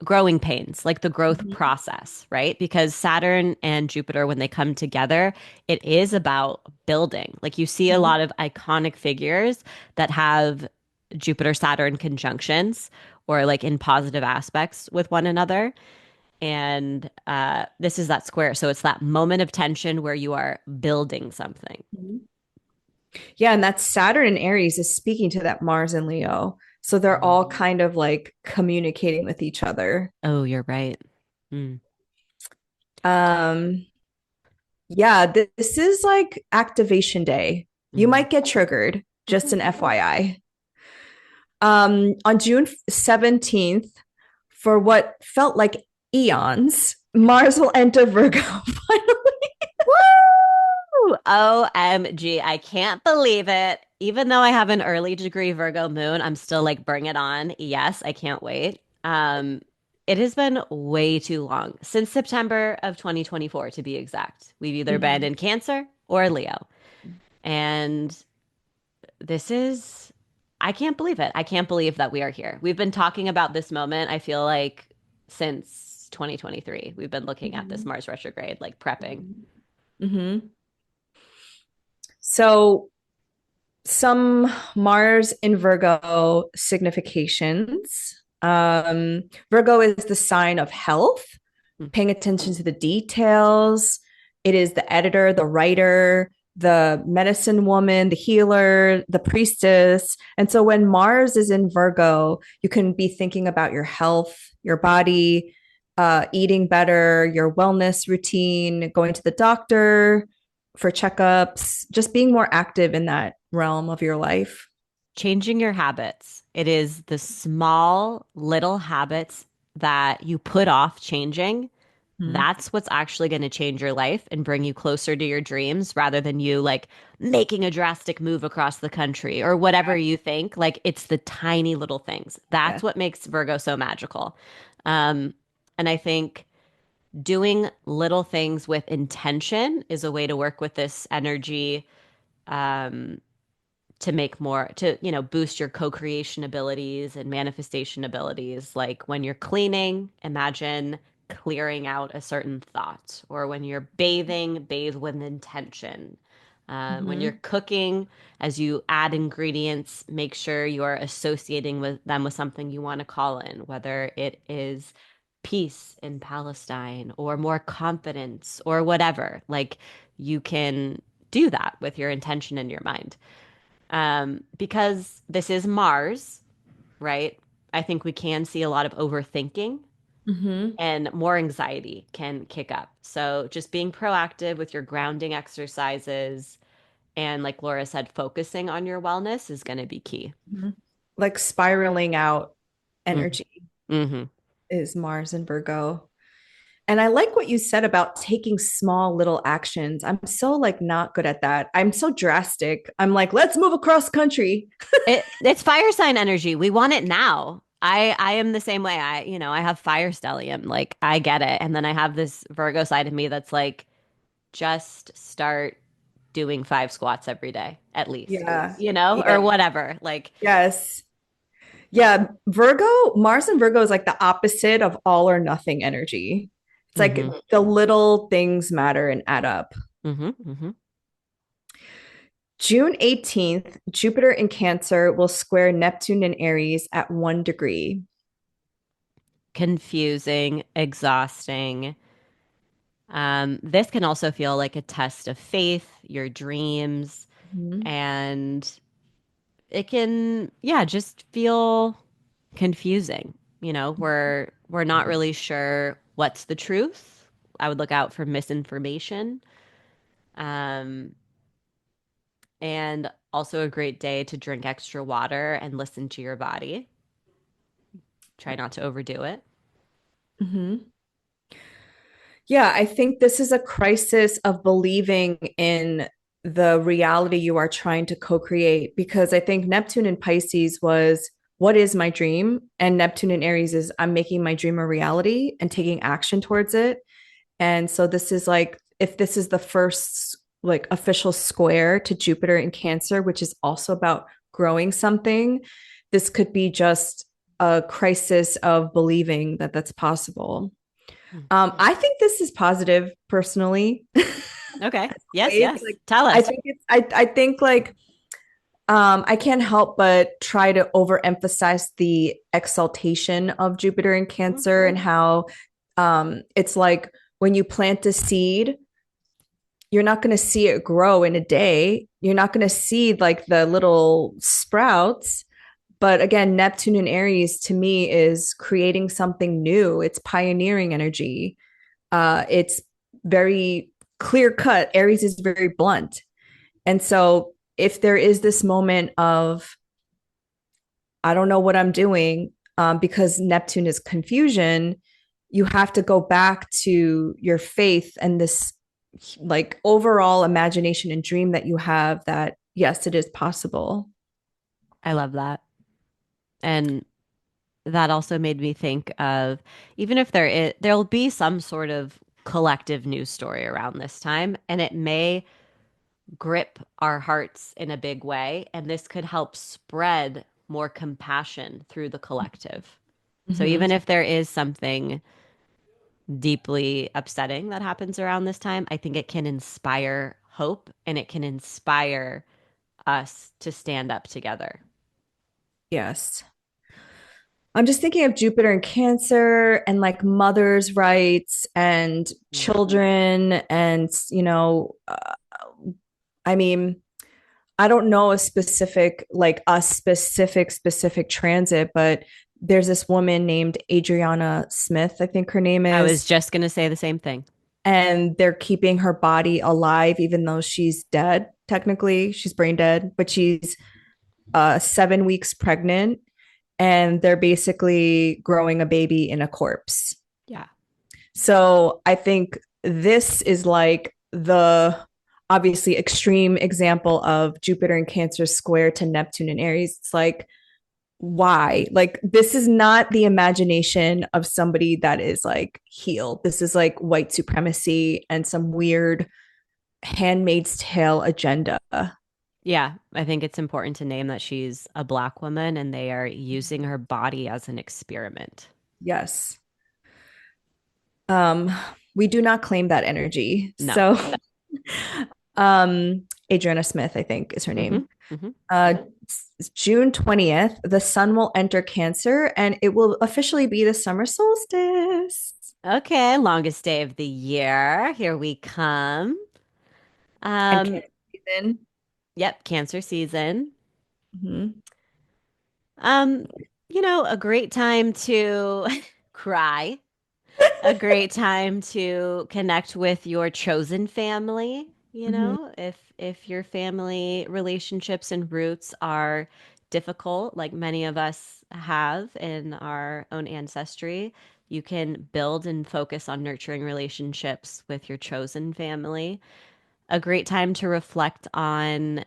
growing pains, like the growth Mhm. process, right? Because Saturn and Jupiter, when they come together, it is about building. Like you see a Mhm. lot of iconic figures that have Jupiter Saturn conjunctions or like in positive aspects with one another. And this is that square. So it's that moment of tension where you are building something. Yeah, and that Saturn in Aries is speaking to that Mars in Leo. So they're all kind of like communicating with each other. Oh, you're right. Mm. Um, yeah, this is like activation day. You Mm. might get triggered, just an FYI. On June 17th, for what felt like eons, Mars will enter Virgo finally. Woo! OMG. I can't believe it. Even though I have an early degree Virgo moon, I'm still like, bring it on. Yes, I can't wait. It has been way too long since September of 2024, to be exact. We've either been Mhm. in Cancer or Leo. And this is, I can't believe it. I can't believe that we are here. We've been talking about this moment, I feel like, since 2023. We've been looking at this Mhm. Mars retrograde, like prepping. Mhm. So some Mars in Virgo significations. Virgo is the sign of health, paying attention to the details. It is the editor, the writer, the medicine woman, the healer, the priestess. And so when Mars is in Virgo, you can be thinking about your health, your body, eating better, your wellness routine, going to the doctor for checkups, just being more active in that realm of your life. Changing your habits. It is the small little habits that you put off changing. Mm-hmm. That's what's actually going to change your life and bring you closer to your dreams rather than you like making a drastic move across the country or whatever you think. Like it's the tiny little things. Yeah. That's what makes Virgo so magical. Um, and I think doing little things with intention is a way to work with this energy. Um, to make more to boost your co-creation abilities and manifestation abilities, like when you're cleaning, imagine clearing out a certain thought, or when you're bathing, bathe with intention. When you're Mm-hmm. cooking, as you add ingredients, make sure you're associating with them with something you want to call in, whether it is peace in Palestine or more confidence or whatever. Like you can do that with your intention in your mind. Because this is Mars, right? I think we can see a lot of overthinking Mm-hmm. and more anxiety can kick up. So just being proactive with your grounding exercises and, like Laura said, focusing on your wellness is going to be key. Mm-hmm. Like spiraling out Mm-hmm. energy Mm-hmm. is Mars and Virgo. And I like what you said about taking small little actions. I'm so like not good at that. I'm so drastic. I'm like, let's move across country. It's fire sign energy. We want it now. I am the same way. I have fire stellium. Like I get it. And then I have this Virgo side of me that's like, just start doing 5 squats every day, at least, Yeah. or Yeah. whatever. Like, Yes. Yeah. Virgo, Mars and Virgo is like the opposite of all or nothing energy. It's like mm-hmm, the little things matter and add up. mm-hmm, mm-hmm. June 18th, Jupiter in Cancer will square Neptune in Aries at 1 degree. Confusing, exhausting. This can also feel like a test of faith, your dreams, Mhm. and it can, yeah, just feel confusing. We're not really sure what's the truth. I would look out for misinformation. Um, and also a great day to drink extra water and listen to your body. Try not to overdo it. Mhm. Yeah, I think this is a crisis of believing in the reality you are trying to co-create because I think Neptune in Pisces was what is my dream? And Neptune in Aries is I'm making my dream a reality and taking action towards it. And so this is like if this is the first like official square to Jupiter in Cancer, which is also about growing something, this could be just a crisis of believing that that's possible. Hmm. I think this is positive personally. Okay. Yes, yes. Like Tell I us. think it's I think like I can't help but try to overemphasize the exaltation of Jupiter in Cancer and how it's like when you plant a seed, you're not going to see it grow in a day. You're not going to see like the little sprouts. But again, Neptune and Aries to me is creating something new. It's pioneering energy. It's very clear cut. Aries is very blunt. And so if there is this moment of, I don't know what I'm doing, because Neptune is confusion, you have to go back to your faith and this like overall imagination and dream that you have that, yes, it is possible. I love that. And that also made me think of, even if there'll be some sort of collective news story around this time, and it may grip our hearts in a big way, and this could help spread more compassion through the collective. So Mm-hmm. even if there is something deeply upsetting that happens around this time, I think it can inspire hope and it can inspire us to stand up together. Yes. I'm just thinking of Jupiter and Cancer and like mothers' rights and Mm. children. And, I mean, I don't know specific transit, but there's this woman named Adriana Smith, I think her name I was is, just going to say the same thing. and they're keeping her body alive, even though she's dead. Technically, she's brain dead, but she's 7 weeks pregnant, and they're basically growing a baby in a corpse. Yeah. So I think this is like the obviously extreme example of Jupiter and Cancer square to Neptune and Aries. It's like, why? Like, this is not the imagination of somebody that is like healed. This is like white supremacy and some weird Handmaid's Tale agenda. Yeah, I think it's important to name that she's a Black woman and they are using her body as an experiment. Yes. Um, we do not claim that energy. No. So, Adriana Smith, I think, is her Hmm. name. Hmm. Uh, June 20th, the sun will enter Cancer and it will officially be the summer solstice. Okay, longest day of the year. Here we come. And Um, Cancer season. yep, Cancer season. Mhm. Um, a great time to cry, a great time to connect with your chosen family, Mhm. if your family relationships and roots are difficult, like many of us have in our own ancestry, you can build and focus on nurturing relationships with your chosen family. A great time to reflect on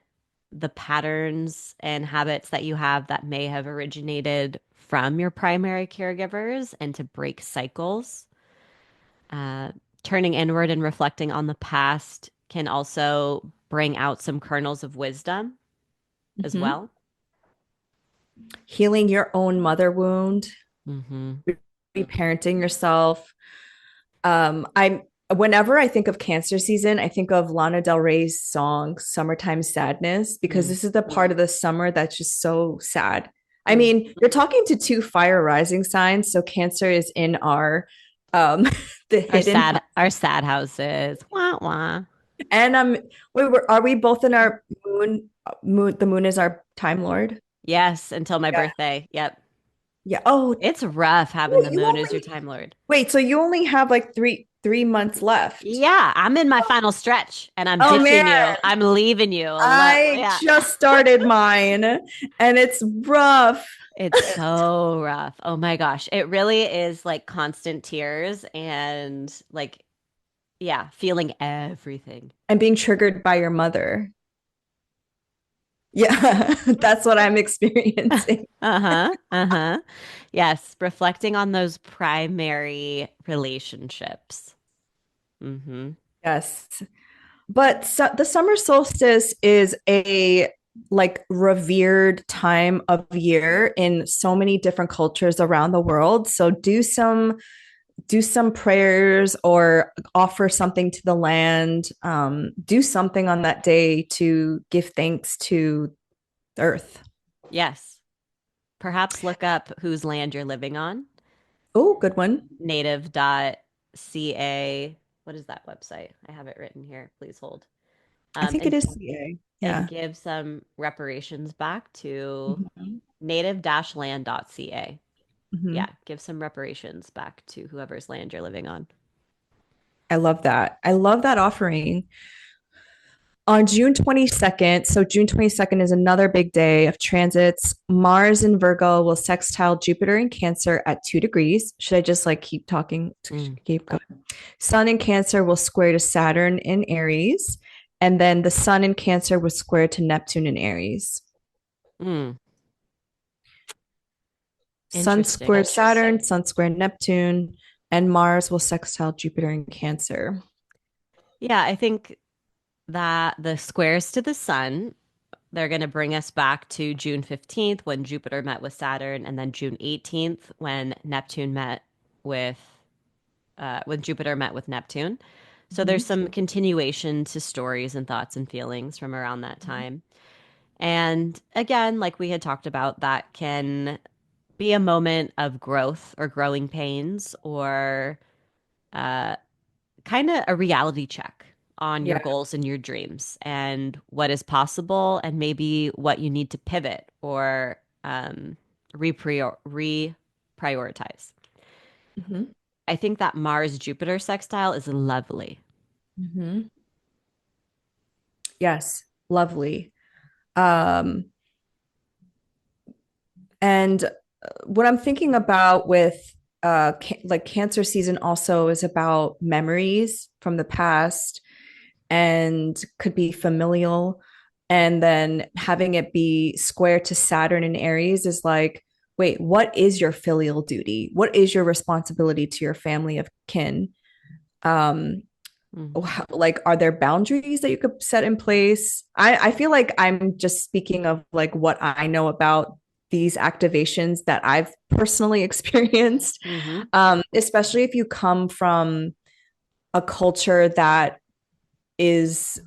the patterns and habits that you have that may have originated from your primary caregivers and to break cycles. Uh, Turning inward and reflecting on the past can also bring out some kernels of wisdom as Mhm. well. Healing your own mother wound, Mm-hmm. reparenting yourself. I'm whenever I think of Cancer season, I think of Lana Del Rey's song "Summertime Sadness" because Mm. this is the part of the summer that's just so sad. I Mm. mean, you're talking to two fire rising signs, so Cancer is in our um the Our hidden sad, our sad houses. Wah wah. and are we both in our moon, the moon is our time lord? Yes, until my Yeah. birthday. Yep. Yeah. Oh, It's rough having oh, the you moon as your only time lord. wait, so you only have like three months left. Yeah, I'm in my final stretch and I'm Oh ditching man, you. I'm leaving you. I Yeah. just started mine and it's rough. It's so rough. Oh my gosh. It really is like constant tears and like, yeah, feeling everything. And being triggered by your mother. Yeah, that's what I'm experiencing. Uh-huh. Uh-huh. Yes, reflecting on those primary relationships. Mm-hmm. Yes. But the summer solstice is a like revered time of year in so many different cultures around the world. So do some prayers or offer something to the land. Do something on that day to give thanks to the earth. Yes. Perhaps look up whose land you're living on. Oh, good one. Native.ca. What is that website? I have it written here. Please hold. I think it And is CA. and Yeah. give some reparations back to Mhm. native-land.ca. Mhm. Yeah, give some reparations back to whoever's land you're living on. I love that. I love that offering. On June 22nd, so June 22nd is another big day of transits. Mars in Virgo will sextile Jupiter in Cancer at 2 degrees. Should I just like keep talking? Mm. Keep going. Sun in Cancer will square to Saturn in Aries. And then the Sun in Cancer will square to Neptune in Aries. Mm. Sun Interesting. square Saturn, Sun square Neptune, and Mars will sextile Jupiter in Cancer. Yeah, I think that the squares to the sun, they're going to bring us back to June 15th when Jupiter met with Saturn, and then June 18th when Neptune met with when Jupiter met with Neptune. So there's Mhm. some continuation to stories and thoughts and feelings from around that time. And again, like we had talked about, that can be a moment of growth or growing pains or kind of a reality check on your Yeah. goals and your dreams and what is possible and maybe what you need to pivot or reprioritize. Mhm. I think that Mars Jupiter sextile is lovely. Mhm. Yes. Lovely. Um, and what I'm thinking about with like Cancer season also is about memories from the past and could be familial. And then having it be square to Saturn in Aries is like, wait, what is your filial duty? What is your responsibility to your family of kin? Um, Mm. like are there boundaries that you could set in place? I feel like I'm just speaking of like what I know about these activations that I've personally experienced, Mm-hmm. especially if you come from a culture that is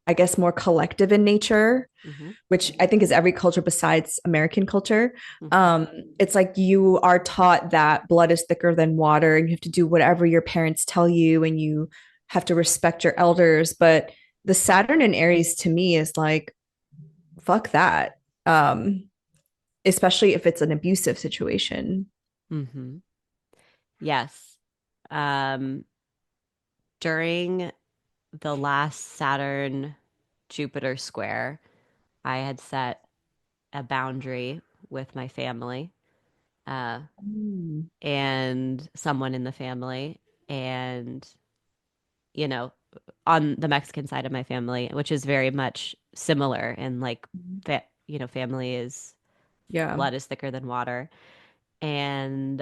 I guess, more collective in nature, Mm-hmm. which I think is every culture besides American culture. Mm-hmm. Um, it's like you are taught that blood is thicker than water and you have to do whatever your parents tell you and you have to respect your elders. But the Saturn in Aries to me is like, fuck that. Um, Especially if it's an abusive situation. Mm-hmm. Yes. Um, during the last Saturn Jupiter square, I had set a boundary with my family, uh, Mm. and someone in the family, and you know, on the Mexican side of my family, which is very much similar, and like family is Yeah. blood is thicker than water, and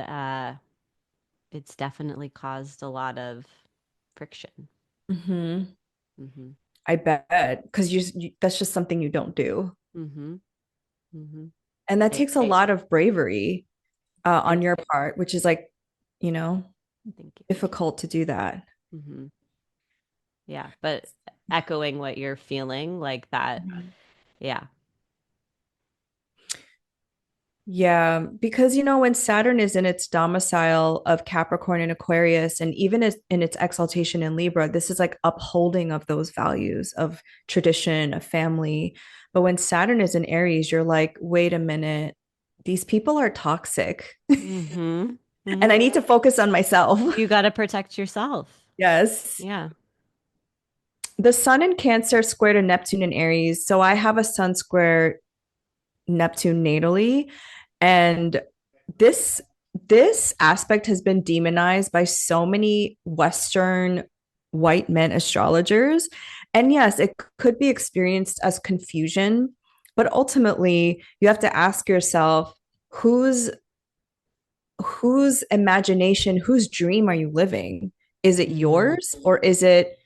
it's definitely caused a lot of friction. Hmm. Mm-hmm. I bet because that's just something you don't do. Mm-hmm. Mm-hmm. And that It, takes a lot of bravery on it, your part, which is like, you know, thank you. difficult to do that. Mm-hmm. Yeah, but echoing what you're feeling, like that. Mhm. Yeah. Yeah, because when Saturn is in its domicile of Capricorn and Aquarius, and even in its exaltation in Libra, this is like upholding of those values of tradition, of family. But when Saturn is in Aries, you're like, wait a minute, these people are toxic, Mm-hmm. and Mm-hmm. I need to focus on myself. You got to protect yourself. Yes. Yeah. The Sun in Cancer square to Neptune in Aries. So I have a Sun square Neptune natally, and this this aspect has been demonized by so many Western white men astrologers. And yes, it could be experienced as confusion, but ultimately you have to ask yourself whose imagination, whose dream are you living? Is it Mm. yours, or is it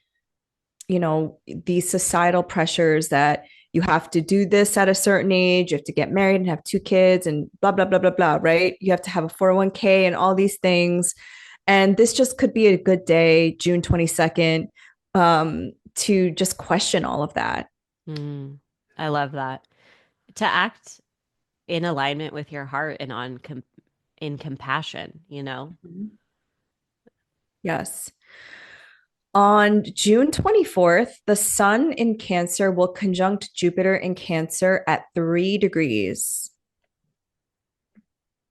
these societal pressures that you have to do this at a certain age, you have to get married and have two kids and blah, blah, blah, blah, blah, right? You have to have a 401k and all these things. And this just could be a good day, June 22nd, to just question all of that. Mm. I love that. To act in alignment with your heart and in compassion, you know? Yes. On June 24th, the sun in Cancer will conjunct Jupiter in Cancer at 3 degrees.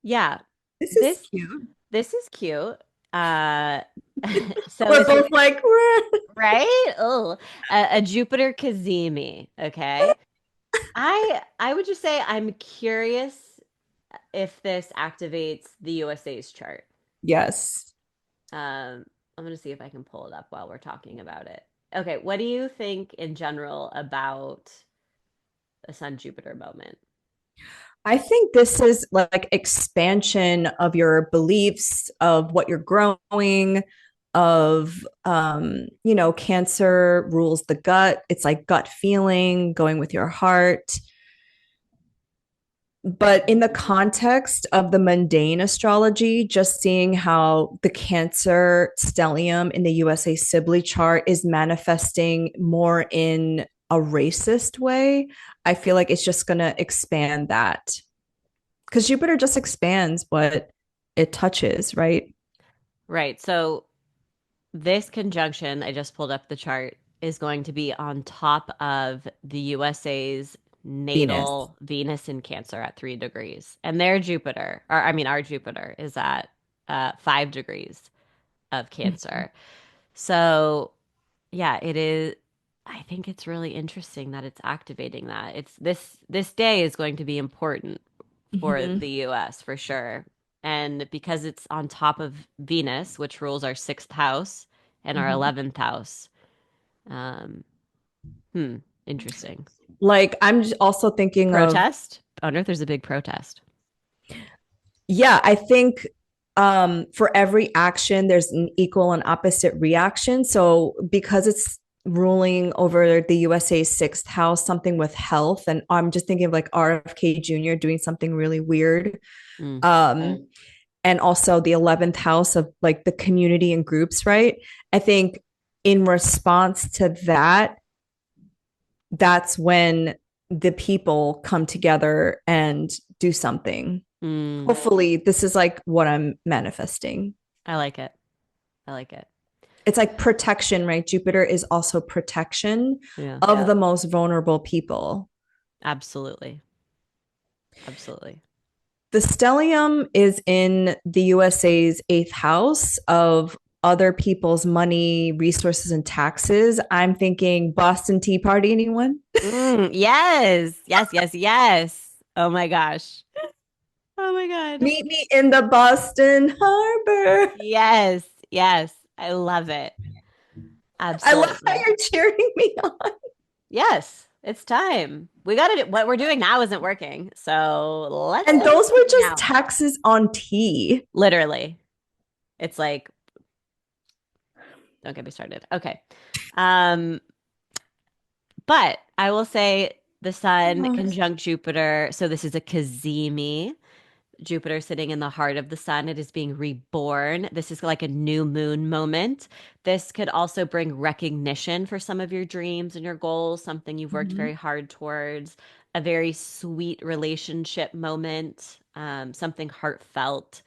Yeah. This is This cute. this is cute. Uh so We're it's both like, right? Oh, a Jupiter Kazemi, okay? I would just say I'm curious if this activates the USA's chart. yes. I'm gonna see if I can pull it up while we're talking about it. Okay, what do you think in general about a Sun Jupiter moment? I think this is like expansion of your beliefs of what you're growing of Cancer rules the gut. It's like gut feeling, going with your heart. But in the context of the mundane astrology, just seeing how the Cancer stellium in the USA Sibley chart is manifesting more in a racist way, I feel like it's just going to expand that because Jupiter just expands what it touches, right? Right. So this conjunction, I just pulled up the chart, is going to be on top of the USA's Venus. natal Venus in Cancer at 3 degrees. And their Jupiter, or I mean, our Jupiter is at 5 degrees of Cancer. So, yeah, it is. I think it's really interesting that it's activating that. It's this day is going to be important for Mm-hmm. the US for sure. And because it's on top of Venus, which rules our sixth house and our Mm-hmm. 11th house. Um, hmm, interesting. Like I'm also thinking of, Protest? I wonder if there's a big protest. yeah, I think for every action, there's an equal and opposite reaction. So because it's ruling over the USA's sixth house, something with health, and I'm just thinking of like RFK Jr. doing something really weird. Mm, Um, and also the 11th house of like the community and groups, right? I think in response to that, that's when the people come together and do something. Mm, Hopefully, this is like what I'm manifesting. I like it. I like it. It's like protection, right? Jupiter is also protection Yeah, of the most vulnerable people. absolutely. Absolutely. The stellium is in the USA's eighth house of other people's money, resources, and taxes. I'm thinking Boston Tea Party, anyone? Yes. Yes, yes, yes. Oh my gosh. Oh my God. Meet me in the Boston Harbor. Yes. Yes. I love it. I love how Absolutely. you're cheering me on. Yes. It's time. We got to do what we're doing now isn't working. So let's And do those were it just now. taxes on tea. Literally. It's like, don't get me started. Okay. Um, but I will say the sun conjunct Jupiter. So this is a Kazemi. Jupiter sitting in the heart of the sun. It is being reborn. This is like a new moon moment. This could also bring recognition for some of your dreams and your goals, something you've worked Mhm. very hard towards, a very sweet relationship moment, something heartfelt.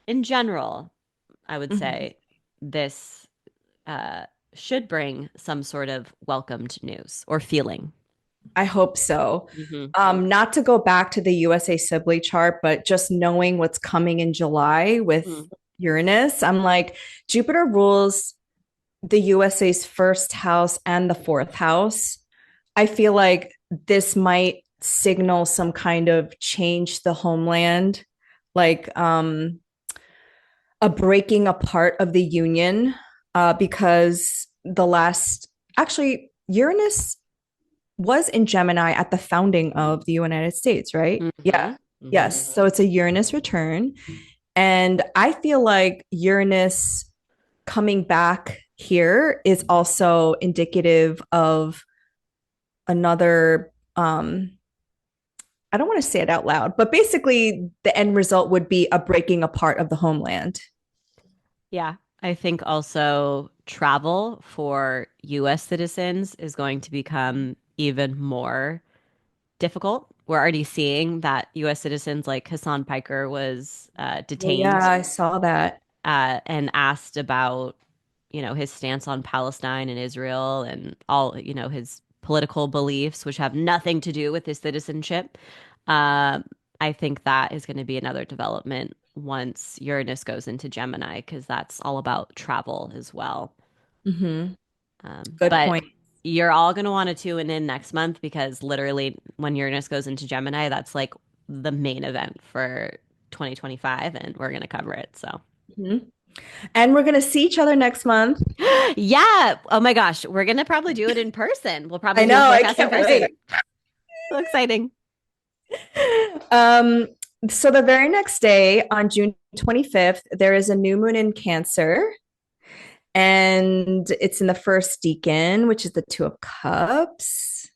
In general, I would Mhm. say this should bring some sort of welcomed news or feeling. I hope so. Hmm. Not to go back to the USA Sibley chart, but just knowing what's coming in July with Mm. Uranus, I'm like, Jupiter rules the USA's first house and the fourth house. I feel like this might signal some kind of change to the homeland, like a breaking apart of the union, because the last, actually, Uranus was in Gemini at the founding of the United States, right? Yeah. Hmm. Hmm. Yes. So it's a Uranus return. And I feel like Uranus coming back here is also indicative of another I don't want to say it out loud, but basically the end result would be a breaking apart of the homeland. Yeah, I think also travel for US citizens is going to become even more difficult. We're already seeing that US citizens like Hassan Piker was Oh yeah, detained I saw that. and asked about, his stance on Palestine and Israel and all, his political beliefs, which have nothing to do with his citizenship. Um, I think that is going to be another development once Uranus goes into Gemini, because that's all about travel as well. Mm-hmm. Good But point. you're all going to want to tune in next month because literally when Uranus goes into Gemini, that's like the main event for 2025, and we're going to cover it. So. Mhm. And we're going to see each other next month. Yeah. Oh my gosh. We're going to probably do it in person. We'll probably I do a know, I forecast in can't person. wait. So exciting. Um, so the very next day on June 25th, there is a new moon in Cancer, and it's in the first decan, which is the Two of Cups.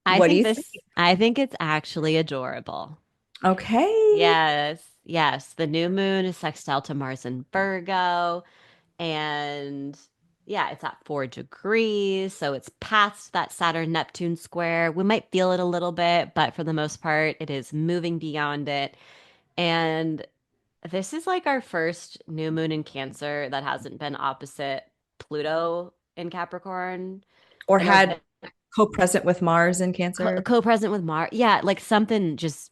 What do you think? I think it's actually adorable. Okay. Yes. Yes. The new moon is sextile to Mars in Virgo. And yeah, it's at 4 degrees. So it's past that Saturn Neptune square. We might feel it a little bit, but for the most part, it is moving beyond it. And this is like our first new moon in Cancer that hasn't been opposite Pluto in Capricorn. Or I know had co-present with Mars in Cancer. co-present with Mars. Yeah, like something just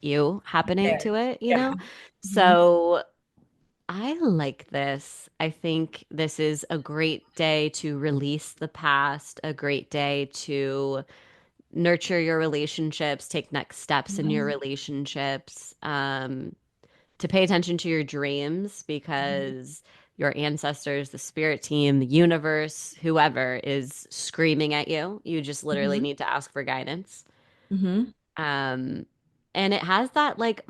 you happening Yeah. to it, you Yeah. know? Mhm. So I like this. I think this is a great day to release the past, a great day to nurture your relationships, take next steps in your Mhm. relationships, to pay attention to your dreams because your ancestors, the spirit team, the universe, whoever is screaming at you. You just literally Mhm. need to ask for guidance. Mhm. Um, and it has that like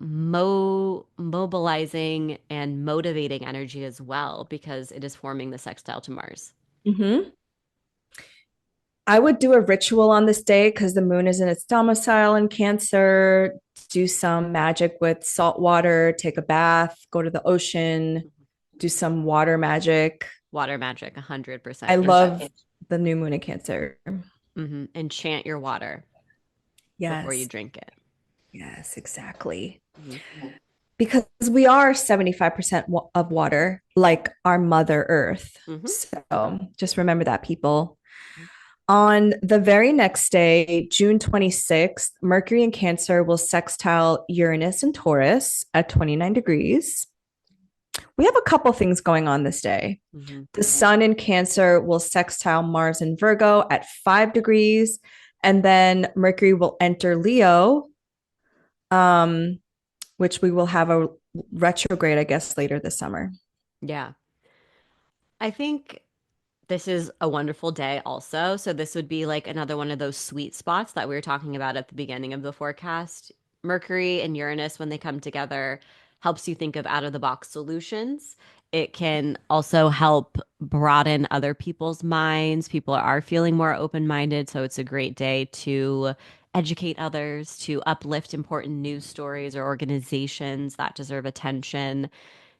mobilizing and motivating energy as well because it is forming the sextile to Mars. Mhm. I would do a ritual on this day because the moon is in its domicile in Cancer. Do some magic with salt water, take a bath, go to the ocean, do some water magic. Water magic, I 100%. love the new moon in Cancer. And chant your water before you Yes. drink it. Yes, exactly. Mhm. Because we are 75% of water, like our Mother Earth. Mhm. So just remember that, people. On the very next day, June 26th, Mercury in Cancer will sextile Uranus and Taurus at 29 degrees. We have a couple things going on this day. Mhm. The Sun in Cancer will sextile Mars in Virgo at 5 degrees. And then Mercury will enter Leo, um, which we will have a retrograde, I guess, later this summer. Yeah. I think this is a wonderful day also. So this would be like another one of those sweet spots that we were talking about at the beginning of the forecast. Mercury and Uranus, when they come together, helps you think of out of the box solutions. It can also help broaden other people's minds. People are feeling more open-minded, so it's a great day to educate others, to uplift important news stories or organizations that deserve attention.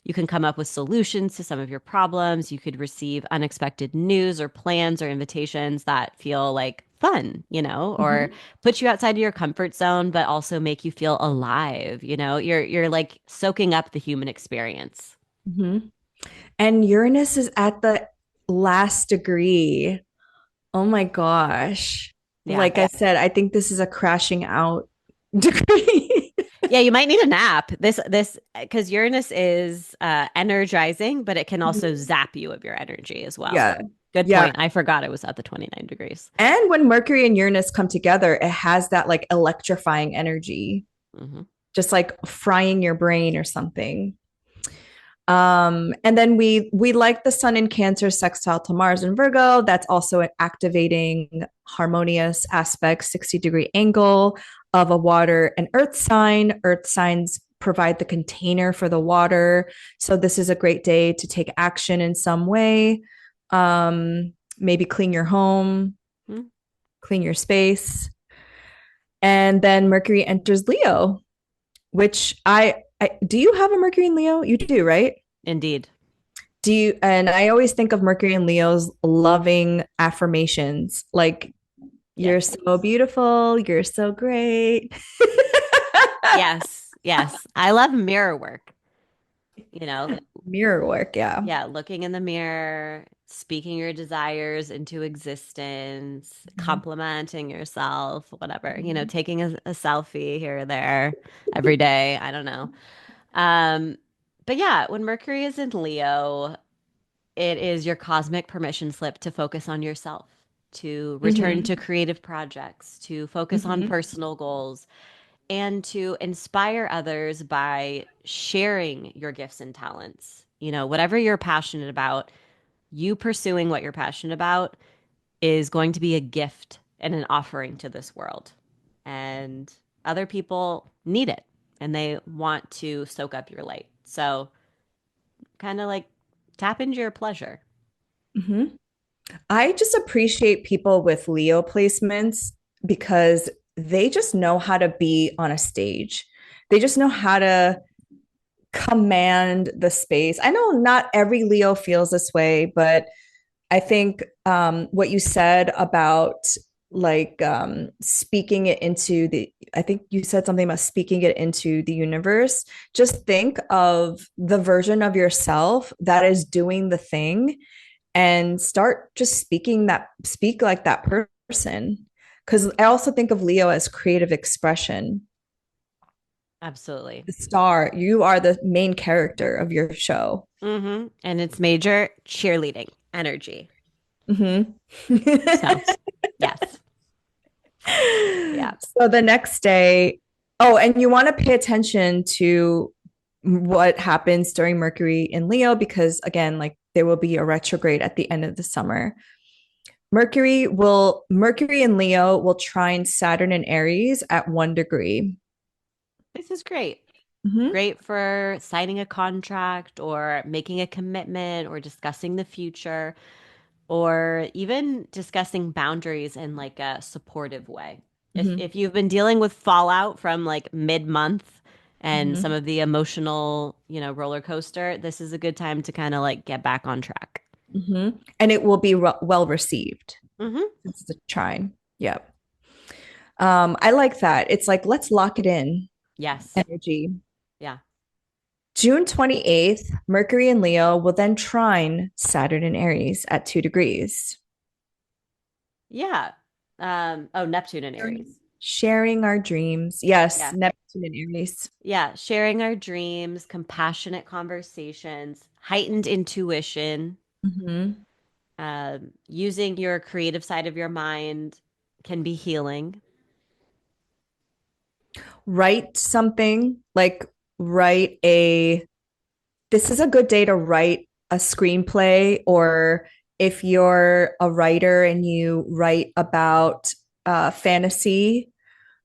You can come up with solutions to some of your problems. You could receive unexpected news or plans or invitations that feel like fun, or Mm-hmm. put you outside of your comfort zone, but also make you feel alive. You're like soaking up the human experience. Mm-hmm. And Uranus is at the last degree. Oh my gosh. Yeah. Like I said, I think this is a crashing out degree. Yeah, you might need a nap. This because Uranus is energizing, but it can also zap you of your energy as well. Yeah. Good Yeah. point. I forgot it was at the 29 degrees. And when Mercury and Uranus come together, it has that like electrifying energy, Hmm. just like frying your brain or something. And then we like the Sun in Cancer sextile to Mars in Virgo. That's also an activating harmonious aspect, 60-degree angle of a water and earth sign. Earth signs provide the container for the water. So this is a great day to take action in some way. Maybe clean your home, clean your space. And then Mercury enters Leo, which I do you have a Mercury in Leo? You do, right? Indeed. Do you, and I always think of Mercury and Leo's loving affirmations like, you're Yes. so beautiful, you're so great. Yes. Yes. I love mirror work. You know, Mirror work, yeah. yeah, looking in the mirror, speaking your desires into existence, Mhm. complimenting yourself, whatever, Mhm. taking a selfie here or there every day. I don't know. Um, but yeah, when Mercury is in Leo, it is your cosmic permission slip to focus on yourself, to return to Mhm. creative projects, to focus on Mhm. personal goals, and to inspire others by sharing your gifts and talents. Whatever you're passionate about, you pursuing what you're passionate about is going to be a gift and an offering to this world. And other people need it and they want to soak up your light. So, kind of like tap into your pleasure. Mhm. I just appreciate people with Leo placements because they just know how to be on a stage. They just know how to command the space. I know not every Leo feels this way, but I think what you said about like speaking it into the, I think you said something about speaking it into the universe. Just think of the version of yourself that is doing the thing and start just speak like that person. Because I also think of Leo as creative expression. Absolutely. The star, you are the main character of your show. And it's major cheerleading energy. Mm-hmm. So, yes. Yeah. So the next day, oh, and you want to pay attention to what happens during Mercury in Leo because again, like there will be a retrograde at the end of the summer. Mercury in Leo will trine Saturn in Aries at 1 degree. This is great. Mm-hmm. Great for signing a contract or making a commitment or discussing the future or even discussing boundaries in like a supportive way. If Mm-hmm. if you've been dealing with fallout from like mid-month and some Mm-hmm. of the emotional, roller coaster, this is a good time to kind of like get back on track. And it will be well received. Hmm. It's a trine. Yep. I like that. It's like, let's lock it in Yes. energy. Yeah. June 28th, Mercury in Leo will then trine Saturn in Aries at 2 degrees. Yeah. Oh, Neptune and Aries. Sharing our dreams. Yes, Yeah. Neptune and Aries. Yeah. Sharing our dreams, compassionate conversations, heightened intuition, Mhm. using your creative side of your mind can be healing. Write something like write a this is a good day to write a screenplay, or if you're a writer and you write about fantasy,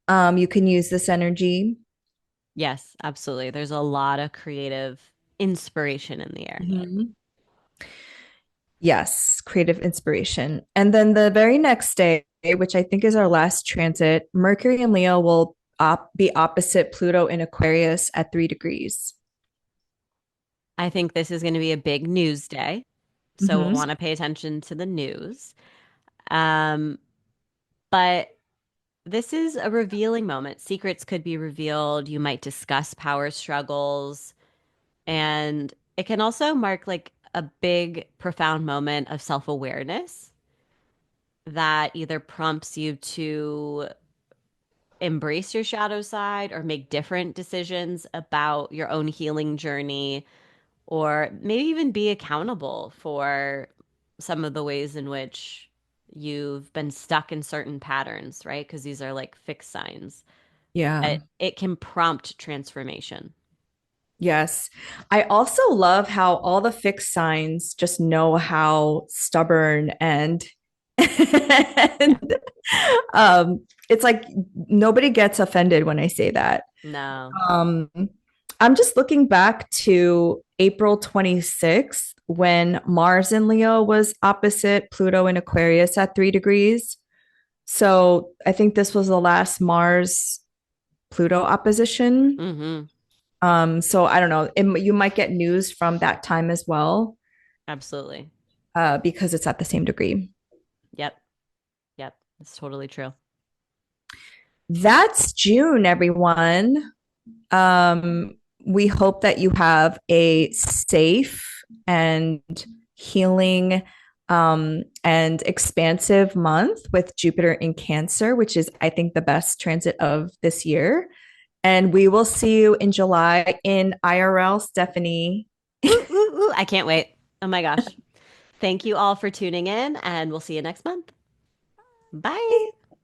you can use this energy. Yes, absolutely. There's a lot of creative inspiration in the air. Mhm. Yes, creative inspiration. And then the very next day, which I think is our last transit, Mercury and Leo will be opposite Pluto in Aquarius at 3 degrees. I think this is going to be a big news day. So we'll Mhm. want to pay attention to the news. Um, but this is a revealing moment. Secrets could be revealed. You might discuss power struggles. And it can also mark like a big, profound moment of self-awareness that either prompts you to embrace your shadow side or make different decisions about your own healing journey, or maybe even be accountable for some of the ways in which you've been stuck in certain patterns, right? Because these are like fixed signs. Yeah. It can prompt transformation. Yes. I also love how all the fixed signs just know how stubborn Yeah. and it's like nobody gets offended when I say that. No. Um, I'm just looking back to April 26th when Mars in Leo was opposite Pluto in Aquarius at 3 degrees. So I think this was the last Mars Pluto opposition. Mm-hmm. So I don't know. You might get news from that time as well, Absolutely. because it's at the same degree. Yep. Yep. It's totally true. That's June, everyone. We hope that you have a safe and healing and expansive month with Jupiter in Cancer, which is, I think, the best transit of this year. And we will see you in July in IRL, Stephanie. Ooh, ooh, ooh. I can't wait. Oh my gosh. Thank you all for tuning in, and we'll see you next month. Bye.